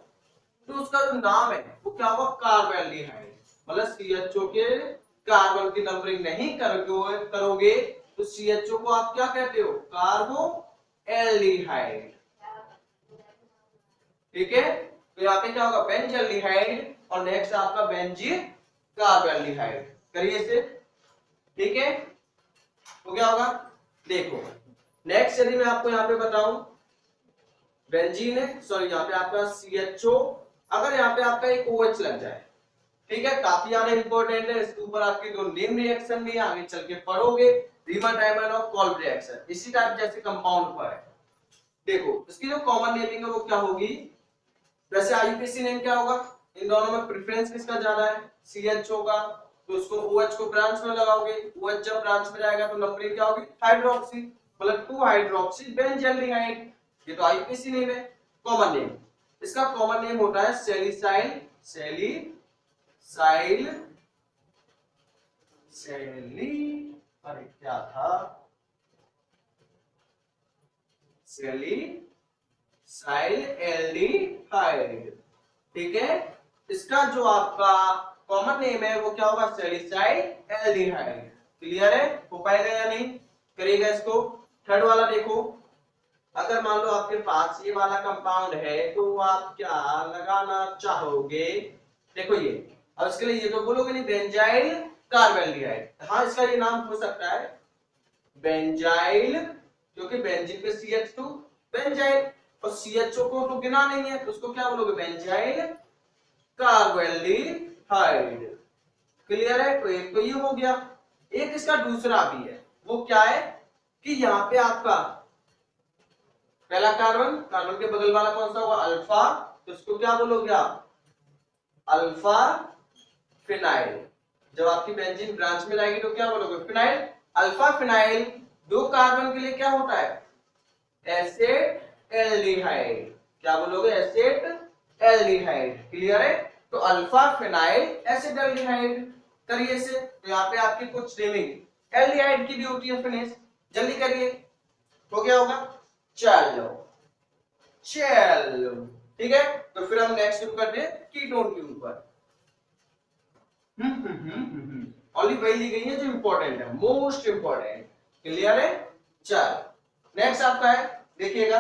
तो उसका जो नाम है वो क्या होगा? कार्बोएल्डिहाइड। मतलब CHO के कार्बन की नंबरिंग नहीं करोगे तो CHO को आप क्या कहते हो? कार्बोएल्डिहाइड। ठीक है, तो यहाँ पे क्या होगा? बेंजल्डिहाइड, और नेक्स्ट आपका बेंजीन कार्बोएल्डिहाइड। करिए इसे, ठीक है, हो गया होगा। देखो नेक्स्ट, यदि मैं आपको यहाँ पे बताऊं, बेंजीन है, सॉरी यहाँ पे आपका CHO, अगर यहाँ पे आपका एक OH लग जाए, ठीक है, काफी ज्यादा इंपॉर्टेंट है। इसके ऊपर आपके दो नेम रिएक्शन भी है, आगे चल के पढ़ोगे, रीमन डायमंड और कॉल्ब रिएक्शन, इसी टाइप जैसे कंपाउंड पर है। देखो इसकी जो कॉमन नेमिंग है वो क्या होगी? वैसे IUPAC नेम क्या होगा? इन दोनों में प्रेफरेंस किसका ज्यादा है? CHO का, तो उसको OH को ब्रांच में लगाओगे, OH जब ब्रांच में जाएगा तो नंबरिंग क्या होगी? हाइड्रोक्सी, मतलब 2 हाइड्रोक्सी बेंजल्डिहाइड। ये तो IUPAC नेम है, कॉमन नेम। इसका कॉमन नेम होता है सैलिसाइल, अरे क्या था, सैलिसाइल एल्डिहाइड। ठीक है, इसका जो आपका कॉमन नेम है वो क्या होगा? सैलिसाइल एल्डिहाइड। क्लियर है? हो पाएगा या नहीं? करिएगा इसको। थर्ड वाला देखो, अगर मान लो आपके पास ये वाला कंपाउंड है तो आप क्या लगाना चाहोगे? देखो ये, अब इसके लिए ये तो बोलोगे नहीं, बेंजाइल कार्बोएल्डिहाइड। हाँ, इसका ये नाम हो सकता है बेंजाइल, क्योंकि बेंजीन पे CH2 बेंजाइल, और CHO को तो गिना नहीं है तो उसको क्या बोलोगे? बेंजाइल कार्बोएल्डिहाइड। क्लियर है? तो एक तो ये हो गया। एक इसका दूसरा भी है, वो क्या है कि यहाँ पे आपका पहला कार्बन, कार्बन के बगल वाला कौन सा होगा? अल्फा, तो उसको क्या बोलोगे आप? Alpha phenyl. जब आपकी बेंजीन ब्रांच में जाएगी तो क्या बोलोगे? फिनाइल। अल्फा फिनाइल 2 कार्बन के लिए क्या होता है? Acid aldehyde. क्या बोलोगे? Acid aldehyde. क्लियर है? तो अल्फा फिनाइल एसिड एल्डिहाइड। करिए इसे, तो यहाँ पे आपकी कुछ नेमिंग एल्डिहाइड की भी होती है। फिनिश जल्दी करिए, हो गया होगा। चलो चलो, ठीक है, तो फिर हम नेक्स्ट शुरू करते हैं कीटोन के ऊपर। ओनली वही ली गई है जो इंपॉर्टेंट है, मोस्ट इंपॉर्टेंट। क्लियर है? चलो नेक्स्ट आपका है, देखिएगा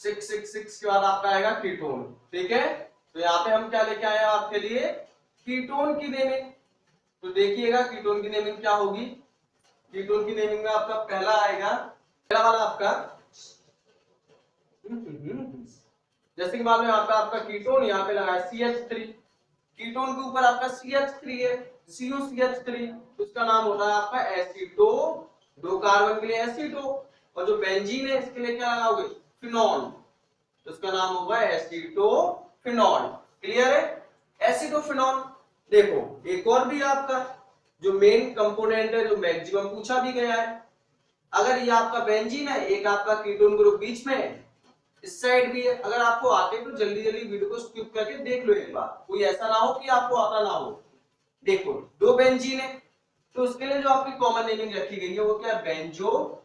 666 के बाद आपका आएगा कीटोन। ठीक है, तो यहाँ पे हम क्या लेके आए हैं आपके लिए? कीटोन की नेमिंग। तो देखिएगा कीटोन की नेमिंग क्या होगी। कीटोन की नेमिंग में आपका पहला आएगा, पहला वाला आपका जैसे कि मान लो यहाँ पे आपका कीटोन, यहाँ पे लगा है CH3, कीटोन के ऊपर आपका CH3 है, CuCH3, तो उसका नाम होता है आपका एसीटो। 2 कार्बन के लिए एसीटो, और जो बेंजीन है इसके लिए क्या लगाओगे? फिनॉल, तो उसका नाम होगा एसीटोफिनॉल। क्लियर है? एसीटोफिनॉल। देखो एक और भी आपका जो मेन कंपोनेंट है, जो मैक्सिमम पूछा भी गया है, अगर ये आपका बेंजीन है, एक आपका कीटोन ग्रुप बीच में है, इस साइड भी है। अगर आपको आते तो जल्दी जल्दी वीडियो को स्किप करके देख लो एक बार, कोई ऐसा ना हो कि आपको आता ना हो। देखो 2 बेंजीन है, तो उसके लिए जो आपकी कॉमन नेमिंग रखी गई है वो क्या? बेंजो,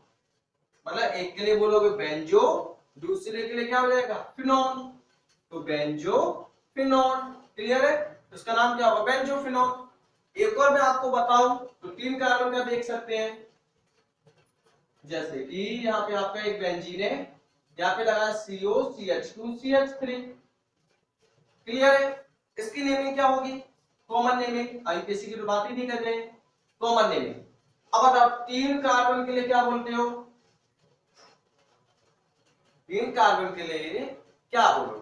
मतलब एक के लिए बोलोगे बेंजो, दूसरे के लिए क्या हो जाएगा? फिनॉल, तो बेंजो फिनॉल। क्लियर है? उसका नाम क्या होगा? बेंजोफिनॉल। एक और मैं आपको बताऊं तो 3 कार्बन का देख सकते हैं, जैसे कि यहाँ पे आपका एक बेंजीन है, यहाँ पे लगा COCH2CH3। क्लियर है? इसकी नेमिंग क्या होगी? Common naming. आईपीसी की तो बात ही नहीं कर रहे, कॉमन नेमिंग। अब बताओ 3 कार्बन के लिए क्या बोलते हो? 3 कार्बन के लिए क्या बोलोगे?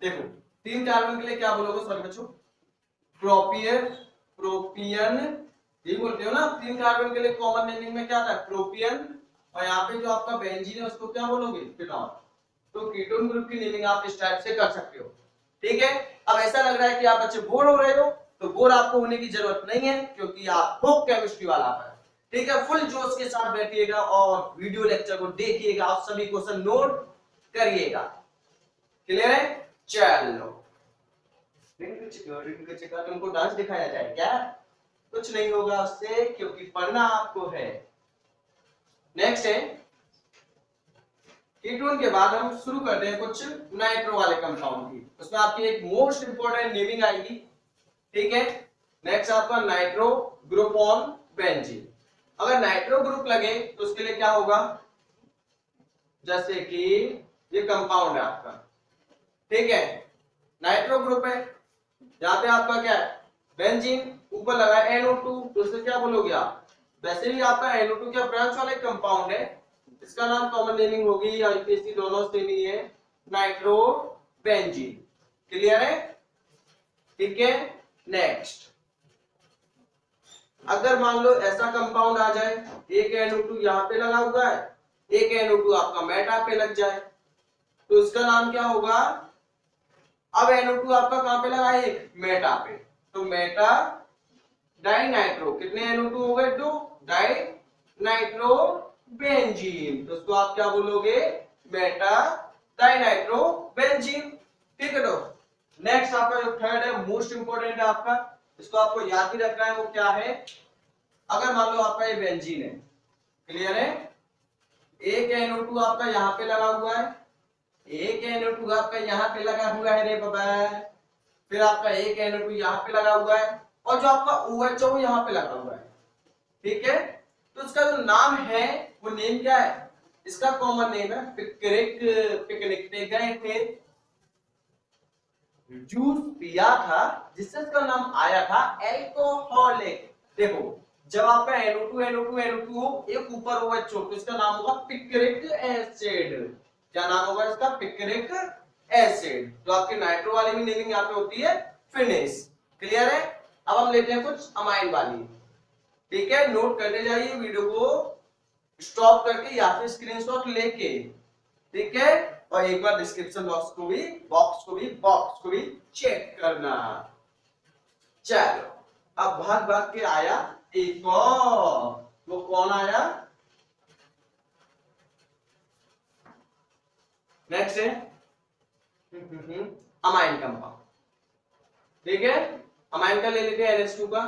देखो 3 कार्बन के लिए क्या बोलोगे? सॉरी बच्चों, प्रोपियन, प्रोपियन ये बोलते हो ना। 3 कार्बन के लिए कॉमन नेमिंग में क्या था? प्रोपियन। और यहाँ पे जो आपका बेंजीन है उसको क्या बोलोगे? फिनॉल। तो कीटोन ग्रुप की नेमिंग आप इस टाइप से कर सकते हो। ठीक है? अब ऐसा लग रहा है कि आप बच्चे बोर हो रहे हो, तो बोर आपको होने की जरूरत नहीं है, क्योंकि आपको केमिस्ट्री वाला है। ठीक है? फुल जोश के साथ बैठिएगा और वीडियो लेक्चर को देखिएगा और सभी क्वेश्चन नोट करिएगा। क्लियर है? चलो तुमको डांस दिखाया जाए क्या? कुछ नहीं होगा उससे, क्योंकि पढ़ना आपको है। नेक्स्ट है कीटोन के बाद हम शुरू करते हैं कुछ नाइट्रो वाले कंपाउंड की। उसमें आपकी एक मोस्ट इंपोर्टेंट नेमिंग आएगी। ठीक है? नेक्स्ट आपका नाइट्रो ग्रुप ऑन बेंजीन। अगर नाइट्रो ग्रुप लगे तो उसके लिए क्या होगा? जैसे कि ये कंपाउंड है आपका, ठीक है, नाइट्रो ग्रुप है, यहाँ पे आपका क्या है? बेंजीन, ऊपर लगा है NO2, तो इससे क्या बोलोगे आप? वैसे भी आपका NO2 क्या ब्रांच वाला कंपाउंड है, इसका नाम कॉमन नेमिंग होगी, आईपीसी दोनों सेम ही है, नाइट्रो बेंजीन। क्लियर है? ठीक है। नेक्स्ट, अगर मान लो ऐसा कंपाउंड आ जाए, एक NO2 यहाँ पे लगा हुआ है, एक NO2 आपका मेटा पे लग जाए, तो इसका नाम क्या होगा? अब NO2 आपका कहां पे लगा है? एक मेटा पे, तो मेटा डाइनाइट्रो। कितने NO2 हो गए? 2 डाइनाइट्रो बेंजीन। तो उसको आप क्या बोलोगे? Meta dinitro benzene. ठीक है। तो नेक्स्ट आपका जो थर्ड है, मोस्ट इंपोर्टेंट है आपका, इसको आपको याद ही रखना है। वो क्या है? अगर मान लो आपका ये बेंजीन है, क्लियर है, एक NO2 आपका यहाँ पे लगा हुआ है, एक NO2 आपका यहाँ पे लगा हुआ है रे बाबा, फिर आपका एक NO2 यहाँ पे लगा हुआ है, और जो आपका OH है वो यहाँ पे लगा हुआ है। ठीक है? तो इसका जो नाम है वो नेम क्या है? इसका कॉमन नेम है पिकरिक। पिकनिक पे गए थे, जूस पिया था, जिससे इसका नाम आया था एल्कोहलिक। देखो जब आपका NO2 हो, एक ऊपर OH हो, तो इसका नाम होगा पिक्रिक एसिड। क्या नाम होगा इसका? Picric acid. तो आपकी नाइट्रो वाली भी नेमिंग यहाँ पे होती है फिनिश। क्लियर है? अब हम लेते हैं कुछ अमाइन वाली। ठीक है? नोट करते जाइए, वीडियो को स्टॉप करके या फिर स्क्रीनशॉट लेके। ठीक है? और एक बार डिस्क्रिप्शन बॉक्स को भी चेक करना। चलो अब भाग भाग के आया एक और, वो कौन आया? नेक्स्ट है अमाइन कंपाउंड। ठीक है? अमाइन का ले लेते हैं NH2 का।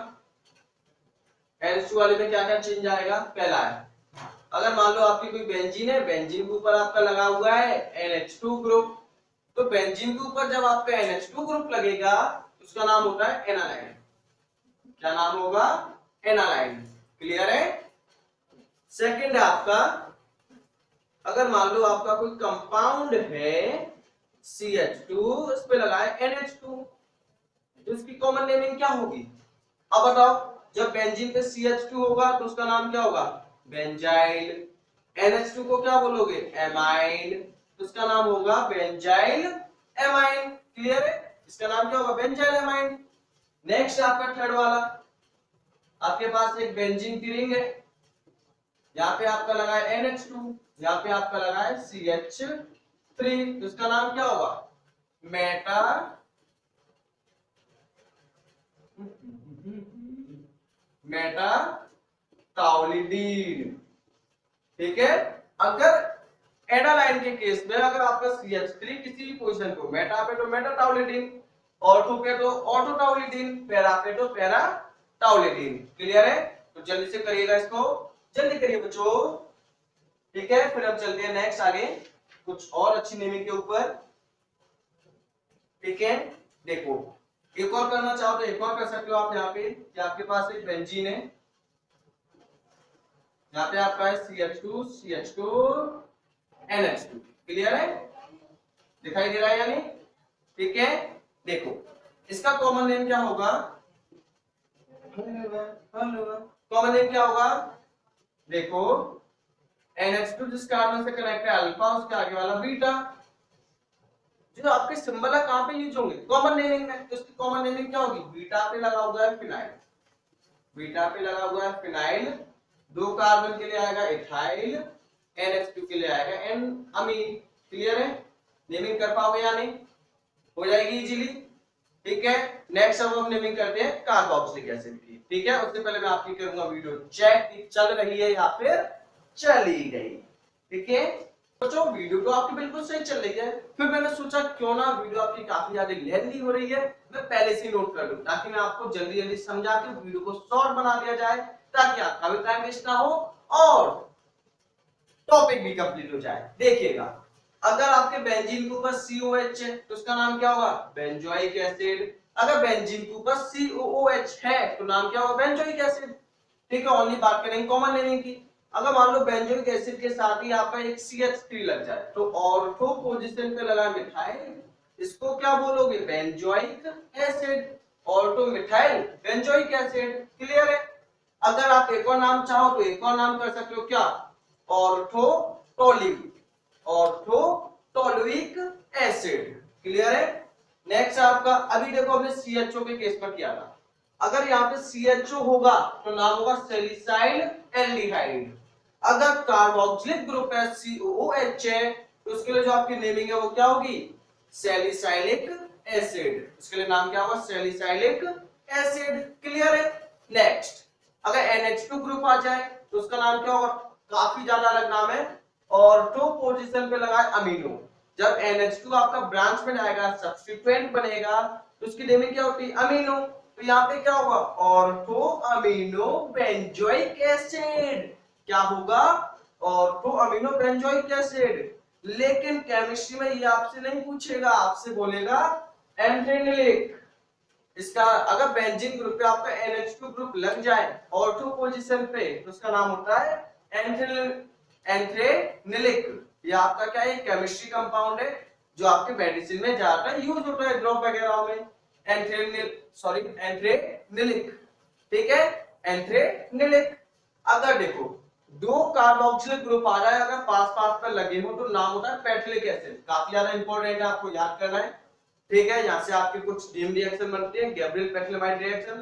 NH2 वाले में क्या क्या चेंज आएगा? पहला है, अगर मान लो आपकी कोई बेंजीन है, बेंजीन के ऊपर आपका लगा हुआ है NH2 ग्रुप, तो बेंजीन के ऊपर जब आपका NH2 ग्रुप लगेगा उसका नाम होता है एनालाइन। क्या नाम होगा? एनालाइन। क्लियर है? सेकंड है आपका, अगर मान लो आपका कोई कंपाउंड है CH2, उस पे लगा है NH2, तो इसकी कॉमन नेमिंग क्या होगी? अब बताओ, जब बेंजीन पे CH2 होगा तो उसका नाम क्या होगा? बेंजाइल। NH2 को क्या बोलोगे? एमाइन। तो इसका नाम होगा बेंजाइल एमाइन। क्लियर है? इसका नाम क्या होगा? Benzyl amine. नेक्स्ट आपका थर्ड वाला, आपके पास एक बेंजीन की रिंग है, यहाँ पे आपका लगा है NH2, यहाँ पे आपका लगा है CH3, तो इसका नाम क्या होगा? Meta meta toluidine. ठीक है? अगर एनालाइन के केस में अगर आपका CH3 किसी भी पोजीशन को, मेटा पे तो मेटा टाउलिडीन, ऑर्थो पे तो ऑर्थो टाउलिडीन, पैरा पे तो पैरा टाउलिडीन। क्लियर है? तो जल्दी से करिएगा इसको, जल्दी करिए बच्चों। ठीक है? फिर हम चलते हैं नेक्स्ट आगे। कुछ और अच्छी नेमिंग के ऊपर। ठीक है, देखो एक और करना चाहो तो एक और कर सकते हो आप यहाँ पे, कि आपके पास एक बेंजीन है, यहाँ पे आपका है CH2 CH2 NH2। क्लियर है, दिखाई दे रहा है यानी? ठीक है, देखो इसका कॉमन नेम क्या होगा? कॉमन नेम क्या होगा? देखो NH2 जिस कार्बन से कनेक्ट है अल्फा, उसके आगे वाला बीटा। जो आपके सिंबल है कहां पे यूज होंगे? कॉमन नेमिंग में। तो इसकी कॉमन नेमिंग क्या होगी? बीटा पे लगा हुआ है फिनाइल, बीटा पे लगा हुआ है फिनाइल, दो कार्बन के लिए आएगा इथाइल, NH2 के लिए आएगा एन अमीन। क्लियर है, नेमिंग कर पाओगे या नहीं? हो जाएगी इजीली। ठीक है, नेक्स्ट अब हम नेमिंग करते हैं कार्बोक्सिलिक एसिड की। ठीक है, उससे पहले मैं आपकी करूंगा वीडियो चेक कि चल रही है या फिर चली गई। ठीक है, सोचो वीडियो तो आपकी बिल्कुल सही चल रही है, फिर मैंने सोचा क्यों ना वीडियो आपकी काफी ज्यादा लेंथी हो रही है, मैं पहले से नोट कर लूं ताकि मैं आपको जल्दी जल्दी समझा के वीडियो को शॉर्ट बना दिया जाए, ताकि आपका भी टाइम वेस्ट ना हो और टॉपिक भी कंप्लीट हो जाए। देखिएगा, अगर आपके बेंजीन के ऊपर COH है तो उसका नाम क्या होगा? Benzoic acid. अगर बेंजीन के ऊपर COOH है तो नाम क्या होगा? Benzoic acid. ठीक है, ओनली बात करेंगे कॉमन नेमिंग की। अगर मान लो बेंजोइक एसिड के साथ ही आपका एक CH3 लग जाए तो ऑर्थो पोजीशन पे लगा मिथाइल, इसको क्या बोलोगे? Benzoic acid. Ortho methyl benzoic acid. Clear है? अगर आप एक और नाम चाहो तो एक और नाम कर सकते हो, क्या? ऑर्थोटोलिक, ऑर्थोटोलिक एसिड। क्लियर है? नेक्स्ट आपका, अभी देखो हमने CHO के केस पर किया था, अगर यहाँ पे CHO होगा तो नाम होगा सैलिसाइल एल्डिहाइड। अगर कार्बोक्सिलिक ग्रुप है COOH है तो उसके लिए जो आपकी नेमिंग है वो क्या होगी? Salicylic acid. उसके लिए नाम क्या होगा? Salicylic acid. क्लियर है? नेक्स्ट, अगर NH2 ग्रुप आ जाए तो उसका नाम क्या होगा? काफी ज्यादा अलग नाम है, ऑर्थो पोजीशन पे लगा है अमीनो। जब NH2 आपका ब्रांच में आएगा, सब्स्टिट्यूएंट बनेगा तो उसकी नेमिंग क्या होती है? अमीनो। तो यहाँ पे क्या होगा? Ortho amino benzoic acid. क्या होगा? Ortho amino benzoic acid. लेकिन केमिस्ट्री में ये आपसे नहीं पूछेगा, आपसे बोलेगा एंथ्रेनिलिक। इसका अगर बेंजीन ग्रुप पे आपका NH2 ग्रुप लग जाए ऑर्थो पोजीशन पे तो उसका नाम होता है एंथ्रेनिलिक। ये आपका क्या है? केमिस्ट्री कंपाउंड है जो आपके मेडिसिन में ज्यादा यूज होता है, ड्रॉप वगैरह में। एंथ्रेनिलिक। ठीक है, एंथ्रेनिलिक। अगर देखो दो कार्बोक्सिलिक ग्रुप आ जाए, अगर पास पास पर लगे हो तो नाम होता है पेट्रिलिक एसिड। काफी ज्यादा इंपॉर्टेंट है, आपको याद करना है। ठीक है, यहां से आपके कुछ डीम रिएक्शन बनते हैं, गैब्रियल पेट्रिलामाइड रिएक्शन।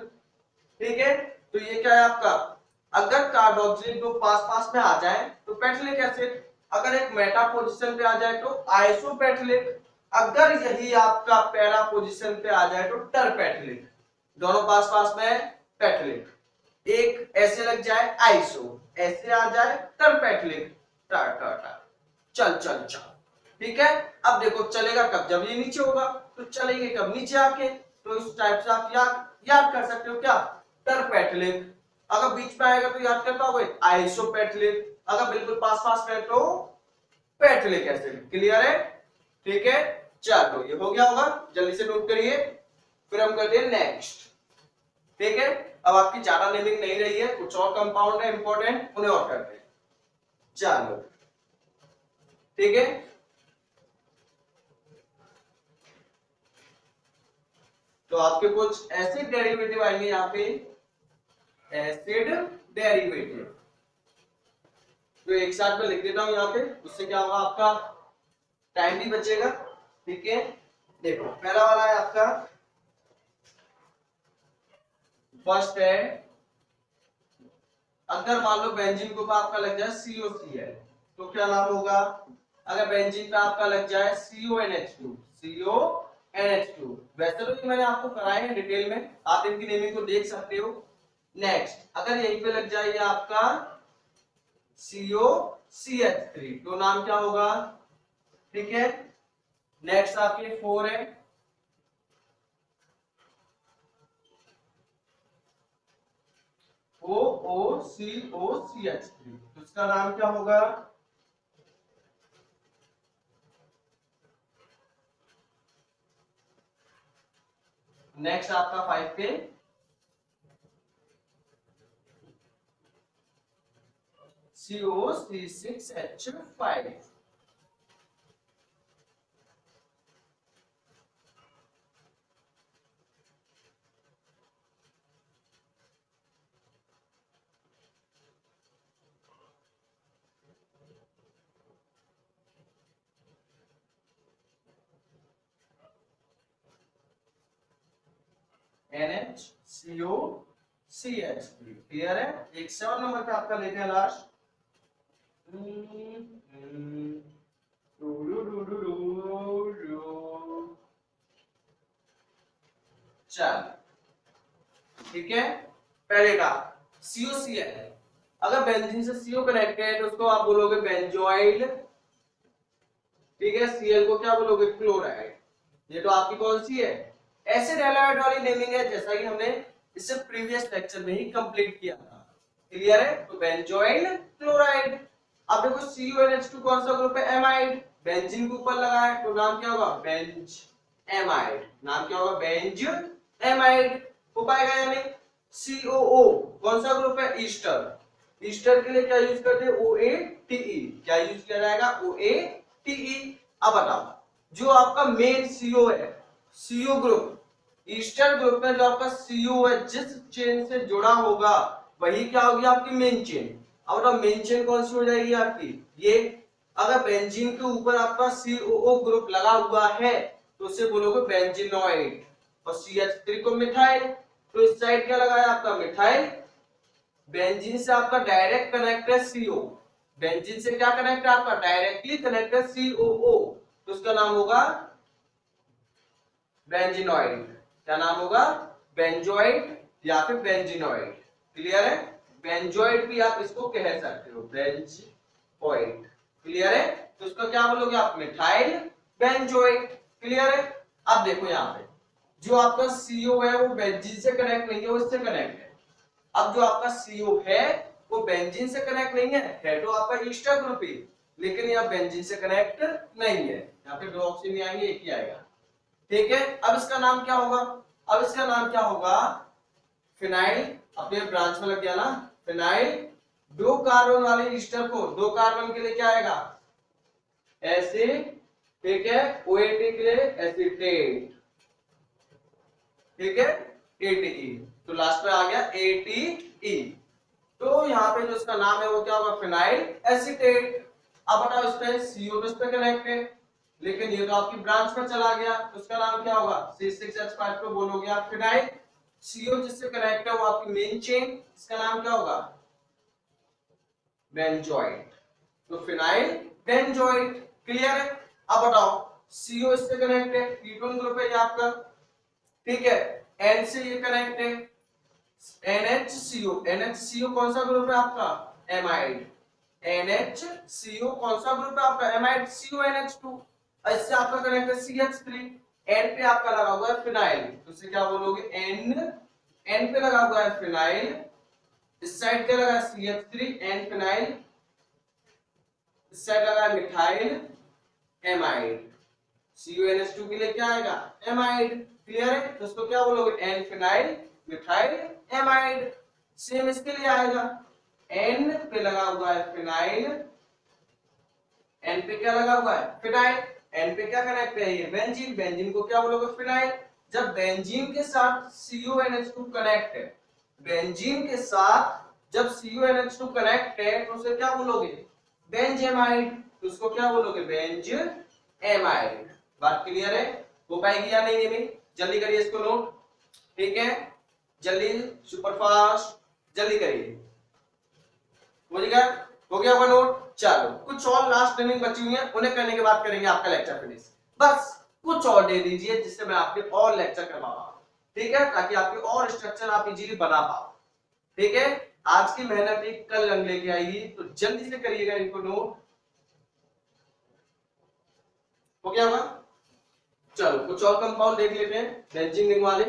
ठीक है, तो ये क्या है आपका? अगर कार्बोक्सिलिक ग्रुप पास पास में आ जाए तो पेट्रिलिक एसिड, अगर एक मेटा पोजीशन पे आ जाए तो आइसोपेट्रिलिक, अगर यही आपका पैरा पोजीशन पे आ जाए तो टरपेट्रिलिक। दोनों पास पास में है पेट्रिलिक, एक ऐसे लग जाए आइसो, ऐसे आ जाए टरपेट्रिलिक। टर टर टर, चल चल चल। ठीक है, अब देखो चलेगा कब? जब ये नीचे होगा। तो चलेंगे कब? नीचे आके। तो इस टाइप से आप याद कर सकते हो, क्या? टरपेट्रिलिक। अगर बीच में आएगा तो याद कर पाओगे आइसोपेट्रिलिक। अगर बिल्कुल पास पास में तो पेट्रिलिक एसिड। क्लियर है? ठीक है, चलो ये हो गया होगा, जल्दी से नोट करिए, फिर हम करते हैं नेक्स्ट। ठीक है, अब आपकी ज्यादा नेमिंग नहीं रही है, कुछ और कंपाउंड है इंपॉर्टेंट, उन्हें और करते हैं। चलो ठीक है, तो आपके कुछ एसिड डेरिवेटिव आएंगे यहाँ पे, एसिड डेरिवेटिव। तो एक साथ में लिख देता हूं यहाँ पे, उससे क्या होगा? आपका टाइम भी बचेगा। ठीक है, देखो पहला वाला है आपका, फर्स्ट है, अगर मान लो बेंजीन के ऊपर आपका लग जाए COCl तो क्या नाम होगा? अगर बेंजीन पे आपका लग जाए CONH2, CONH2, वैसे तो मैंने आपको कराए हैं डिटेल में, आप इनकी नेमिंग को देख सकते हो। नेक्स्ट, अगर यहीं पे लग जाए आपका COCH3 तो नाम क्या होगा? ठीक है, नेक्स्ट आपके 4 है, OOCOCH3 तो इसका नाम क्या होगा? नेक्स्ट आपका 5 पे CO3 6H5। NHCOCH3 क्लियर है। एक 7 नंबर पे आपका लेते हैं लास्ट। चल ठीक है, पहले का COCl। अगर बेंजीन से CO कनेक्ट है तो उसको आप बोलोगे बेंजोइल, ठीक है। Cl को क्या बोलोगे, क्लोराइड। ये तो आपकी कौन सी है, एसिड हैलाइड वाली नेमिंग है, जैसा कि हमने इससे प्रीवियस लेक्चर में ही कंप्लीट किया था। क्लियर है, तो बेंजोइल क्लोराइड। अब देखो CuNH2 कौन सा ग्रुप है, एमाइड। बेंजीन के ऊपर लगा है तो नाम क्या होगा, बेंज एमाइड। नाम क्या होगा, बेंज एमाइड। हो पाएगा या नहीं। COO कौन सा ग्रुप है, ईस्टर। ईस्टर के लिए क्या यूज करते हैं, OATE। क्या यूज किया जाएगा, OATE। अब बताओ, जो आपका मेन CO है, CO ग्रुप, ईस्टर ग्रुप में जो आपका CO है, जिस चेन से जुड़ा होगा वही क्या होगी, आपकी मेन चेन। अब बताओ मेन चेन कौन सी हो जाएगी आपकी, ये। अगर बेंजीन के ऊपर आपका COO ग्रुप लगा हुआ है तो उसे बोलोगे बेंजीनोइड। और CH3 को मिथाइल, तो इस साइड क्या लगा है आपका, मिथाइल। बेंजीन से आपका डायरेक्ट कनेक्ट है CO। बेंजीन से क्या कनेक्ट है आपका, डायरेक्टली कनेक्ट है COO, तो उसका नाम होगा बेंजीनोइड। क्या नाम होगा, बेंजोइड या फिर बेंजीनोइड। क्लियर है, बेंजोइड भी आप इसको कह सकते हो, बेंजोइड। क्लियर है, तो उसका क्या बोलोगे आप, मिथाइल बेंजोइड। क्लियर है। अब देखो यहाँ पे जो आपका CO है वो बेंजीन से कनेक्ट नहीं है, वो इससे कनेक्ट है। अब जो आपका CO है वो बेंजीन से कनेक्ट नहीं है तो आपका ईस्टर ग्रुप ही, लेकिन यहाँ बेंजीन से कनेक्ट नहीं है। यहाँ पे दो ऑप्शन नहीं आएंगे, एक ही आएगा। ठीक है, अब इसका नाम क्या होगा, अब इसका नाम क्या होगा, फिनाइल। अपने ब्रांच में लग गया ना, फिनाइल। दो कार्बन वाले ईस्टर को, दो कार्बन के लिए क्या आएगा, एसिड। ठीक है, OAT के लिए एसीटेट। ठीक है, ATE। तो लास्ट में आ गया ATE। तो यहाँ पे जो इसका नाम है वो क्या होगा, फिनाइल एसीटेट। अब बताओ इस पे CO इस पे कनेक्ट है, लेकिन ये तो आपकी ब्रांच में चला गया, तो उसका नाम क्या होगा, C6H5 को बोलोगे आप फिनाइल। CO जिससे कनेक्ट है वो आपकी मेन चेन, इसका नाम क्या होगा, बेंजोइड। तो फिनाइल बेंजोइड। क्लियर है। अब बताओ CO इससे कनेक्ट है, कीटोन ग्रुप है ये आपका। ठीक है, N से ये कनेक्ट है, NHCO। NHCO कौन सा ग्रुप है आपका, एमाइड। NHCO कौन सा ग्रुप है आपका, एमाइड। CONH2। इससे आपका कनेक्ट है CH3। N पे आपका लगा हुआ है फिनाइल, तो इसे क्या बोलोगे, N पे लगा हुआ है फिनाइल। इस साइड क्या लगा है, CH3 N फिनाइल। इस साइड लगा है मिथाइल एमाइड। CONH2 के लिए क्या आएगा, एमाइड। क्लियर है, तो इसको क्या बोलोगे, N phenyl methyl amide. Same इसके लिए आएगा, N पे लगा हुआ है फिनाइल, N पे क्या लगा हुआ है, फिनाइल। N पे क्या कनेक्ट है, ये बेंजीन। बेंजीन को क्या बोलोगे, फिनाइल। जब बेंजीन के साथ CONH2 कनेक्ट है, बेंजीन के साथ जब CONH2 कनेक्ट है तो उसे क्या बोलोगे, बेंजेमाइड। तो उसको क्या बोलोगे, बेंजेमाइड। बात क्लियर है, हो पाएगी या नहीं नेमिंग, जल्दी करिए इसको नोट। ठीक है, जल्दी, सुपरफास्ट, जल्दी करिए। हो गया होगा नोट। चलो कुछ और लास्ट नेमिंग बची हुई है, उन्हें करने के बाद करेंगे आपका लेक्चर फिनिश। बस कुछ और दे दीजिए जिससे मैं आपके और लेक्चर करवा पाऊं। ठीक है, ताकि आपके और स्ट्रक्चर आप इजीली बना पाओ। ठीक है, आज की मेहनत एक कल रंग लेके आएगी, तो जल्दी से करिएगा इनको नोट। हो गया होगा। चलो कुछ और कंपाउंड देख लेते हैं बेंजीन रिंग वाले।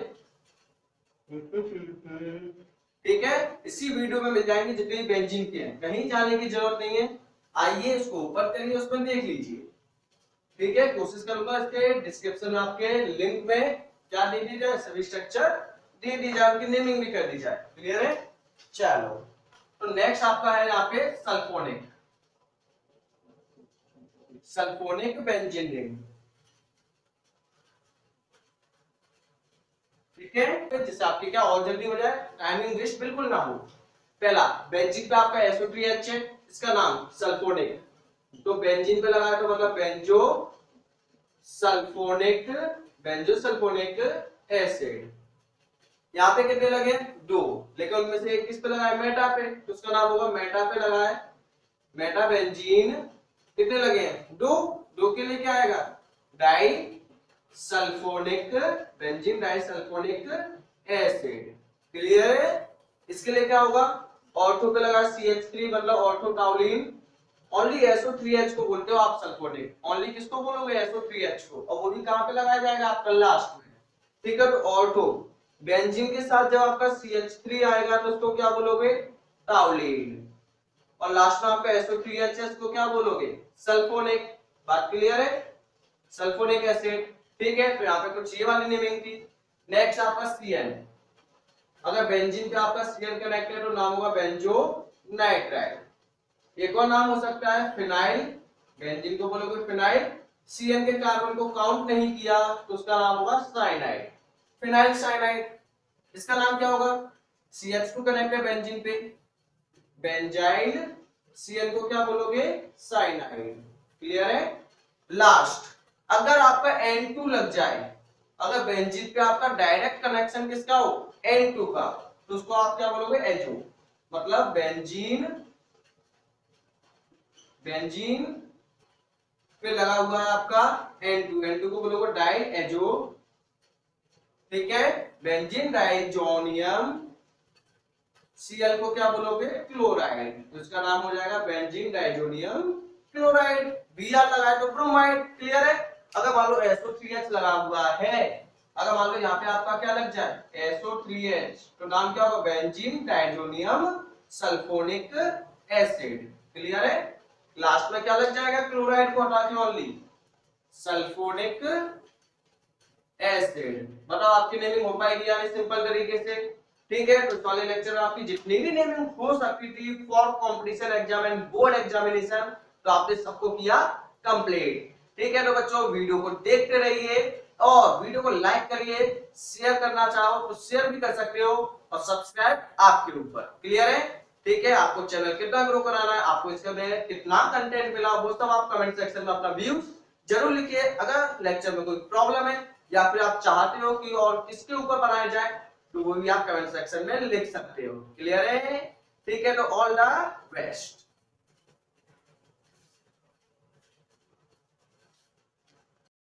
ठीक है, इसी वीडियो में मिल जाएंगे जितने बेंजीन के हैं, कहीं जाने की जरूरत नहीं है। आइए इसको ओपन करिए, उसमें देख लीजिए। ठीक है, कोशिश करूंगा इसके डिस्क्रिप्शन में आपके लिंक में क्या दे दी जाए, सभी स्ट्रक्चर दे दी जाए, उनकी नेमिंग भी कर दी जाए। क्लियर है? चलो, तो नेक्स्ट आपका है यहाँ पे सल्फोनिक, सल्फोनिक बेंजीन रिंग। ठीक है, जिससे आपकी क्या और जल्दी हो जाए, टाइमिंग वेस्ट बिल्कुल ना हो। पहला बेंजीन पे आपका SO3H है, इसका नाम सल्फोनिक, तो बेंजीन पे लगाया तो मतलब benzo sulphonic, benzo sulphonic acid. यहाँ पे कितने लगे, दो, लेकिन उनमें से एक किस पे लगाए, मेटा पे, तो उसका नाम होगा मेटा पे लगाए, मेटा बेंजीन। कितने लगे हैं, दो, दो के लिए क्या आएगा, di sulphonic benzene di sulphonic acid. Clear है? इसके लिए क्या होगा, ऑर्थो पे लगा CH3 मतलब ऑर्थोटाउलिन, ओनली SO3H को बोलते हो आप सल्फोनिक, ओनली किसको बोलोगे, SO3H को, और वो भी कहां पे लगाया जाएगा आपका लास्ट में। ठीक है, तो ऑर्थो बेंजीन के साथ जब आपका CH3 आएगा तो उसको क्या बोलोगे, टाउलिन, और लास्ट में आपका SO3H है, उसको क्या बोलोगे, सल्फोनिक। बात क्लियर है, सल्फोनिक एसिड। ठीक है, तो यहाँ पे कुछ ये वाली नेमिंग थी। नेक्स्ट आपका CN, अगर बेंजीन पे आपका CN कनेक्ट है तो नाम होगा बेंजो नाइट्राइड। एक और नाम हो सकता है फिनाइल, बेंजीन को बोलोगे फिनाइल, CN के कार्बन को काउंट नहीं किया तो उसका नाम होगा साइनाइड, फिनाइल साइनाइड। इसका नाम क्या होगा, CH2 कनेक्ट है बेंजीन पे, बेंजाइल, CN को क्या बोलोगे, साइनाइड। क्लियर है? लास्ट, अगर आपका N2 लग जाए, अगर बेंजीन पे आपका डायरेक्ट कनेक्शन किसका हो, N2 का, तो उसको आप क्या बोलोगे, एजो, मतलब बेंजीन, बेंजीन पे लगा हुआ है आपका N2, N2 को बोलोगे डाई एजो। ठीक है, बेंजीन डाइजोनियम, Cl को क्या बोलोगे, क्लोराइड, तो इसका नाम हो जाएगा बेंजीन डाइजोनियम क्लोराइड। Br लगाए तो ब्रोमाइड। क्लियर है? अगर मान लो SO3H लगा हुआ है, अगर मान लो यहाँ पे आपका क्या लग जाए, SO3H, तो नाम क्या होगा, benzene diazonium sulphonic acid. Clear है? लास्ट में क्या लग जाएगा, क्लोराइड को हटा के ओनली सल्फोनिक एसिड। बताओ आपकी नेमिंग हो पाएगी यानी सिंपल तरीके से। ठीक है, तो इस वाले लेक्चर में आपकी जितनी भी नेमिंग हो सकती थी for competition exam and board examination, तो आपने सबको किया कंप्लीट। ठीक है, तो बच्चों वीडियो को देखते रहिए और वीडियो को लाइक करिए, शेयर करना चाहो तो शेयर भी कर सकते हो, और सब्सक्राइब आपके ऊपर। क्लियर है? ठीक है, आपको चैनल कितना ग्रो कराना है, आपको इसके में कितना कंटेंट मिला, वो सब आप कमेंट सेक्शन में अपना व्यूज जरूर लिखिए। अगर लेक्चर में कोई प्रॉब्लम है या फिर आप चाहते हो कि और किसके ऊपर बनाया जाए, तो वो भी आप कमेंट सेक्शन में लिख सकते हो। क्लियर है? ठीक है, तो ऑल द बेस्ट।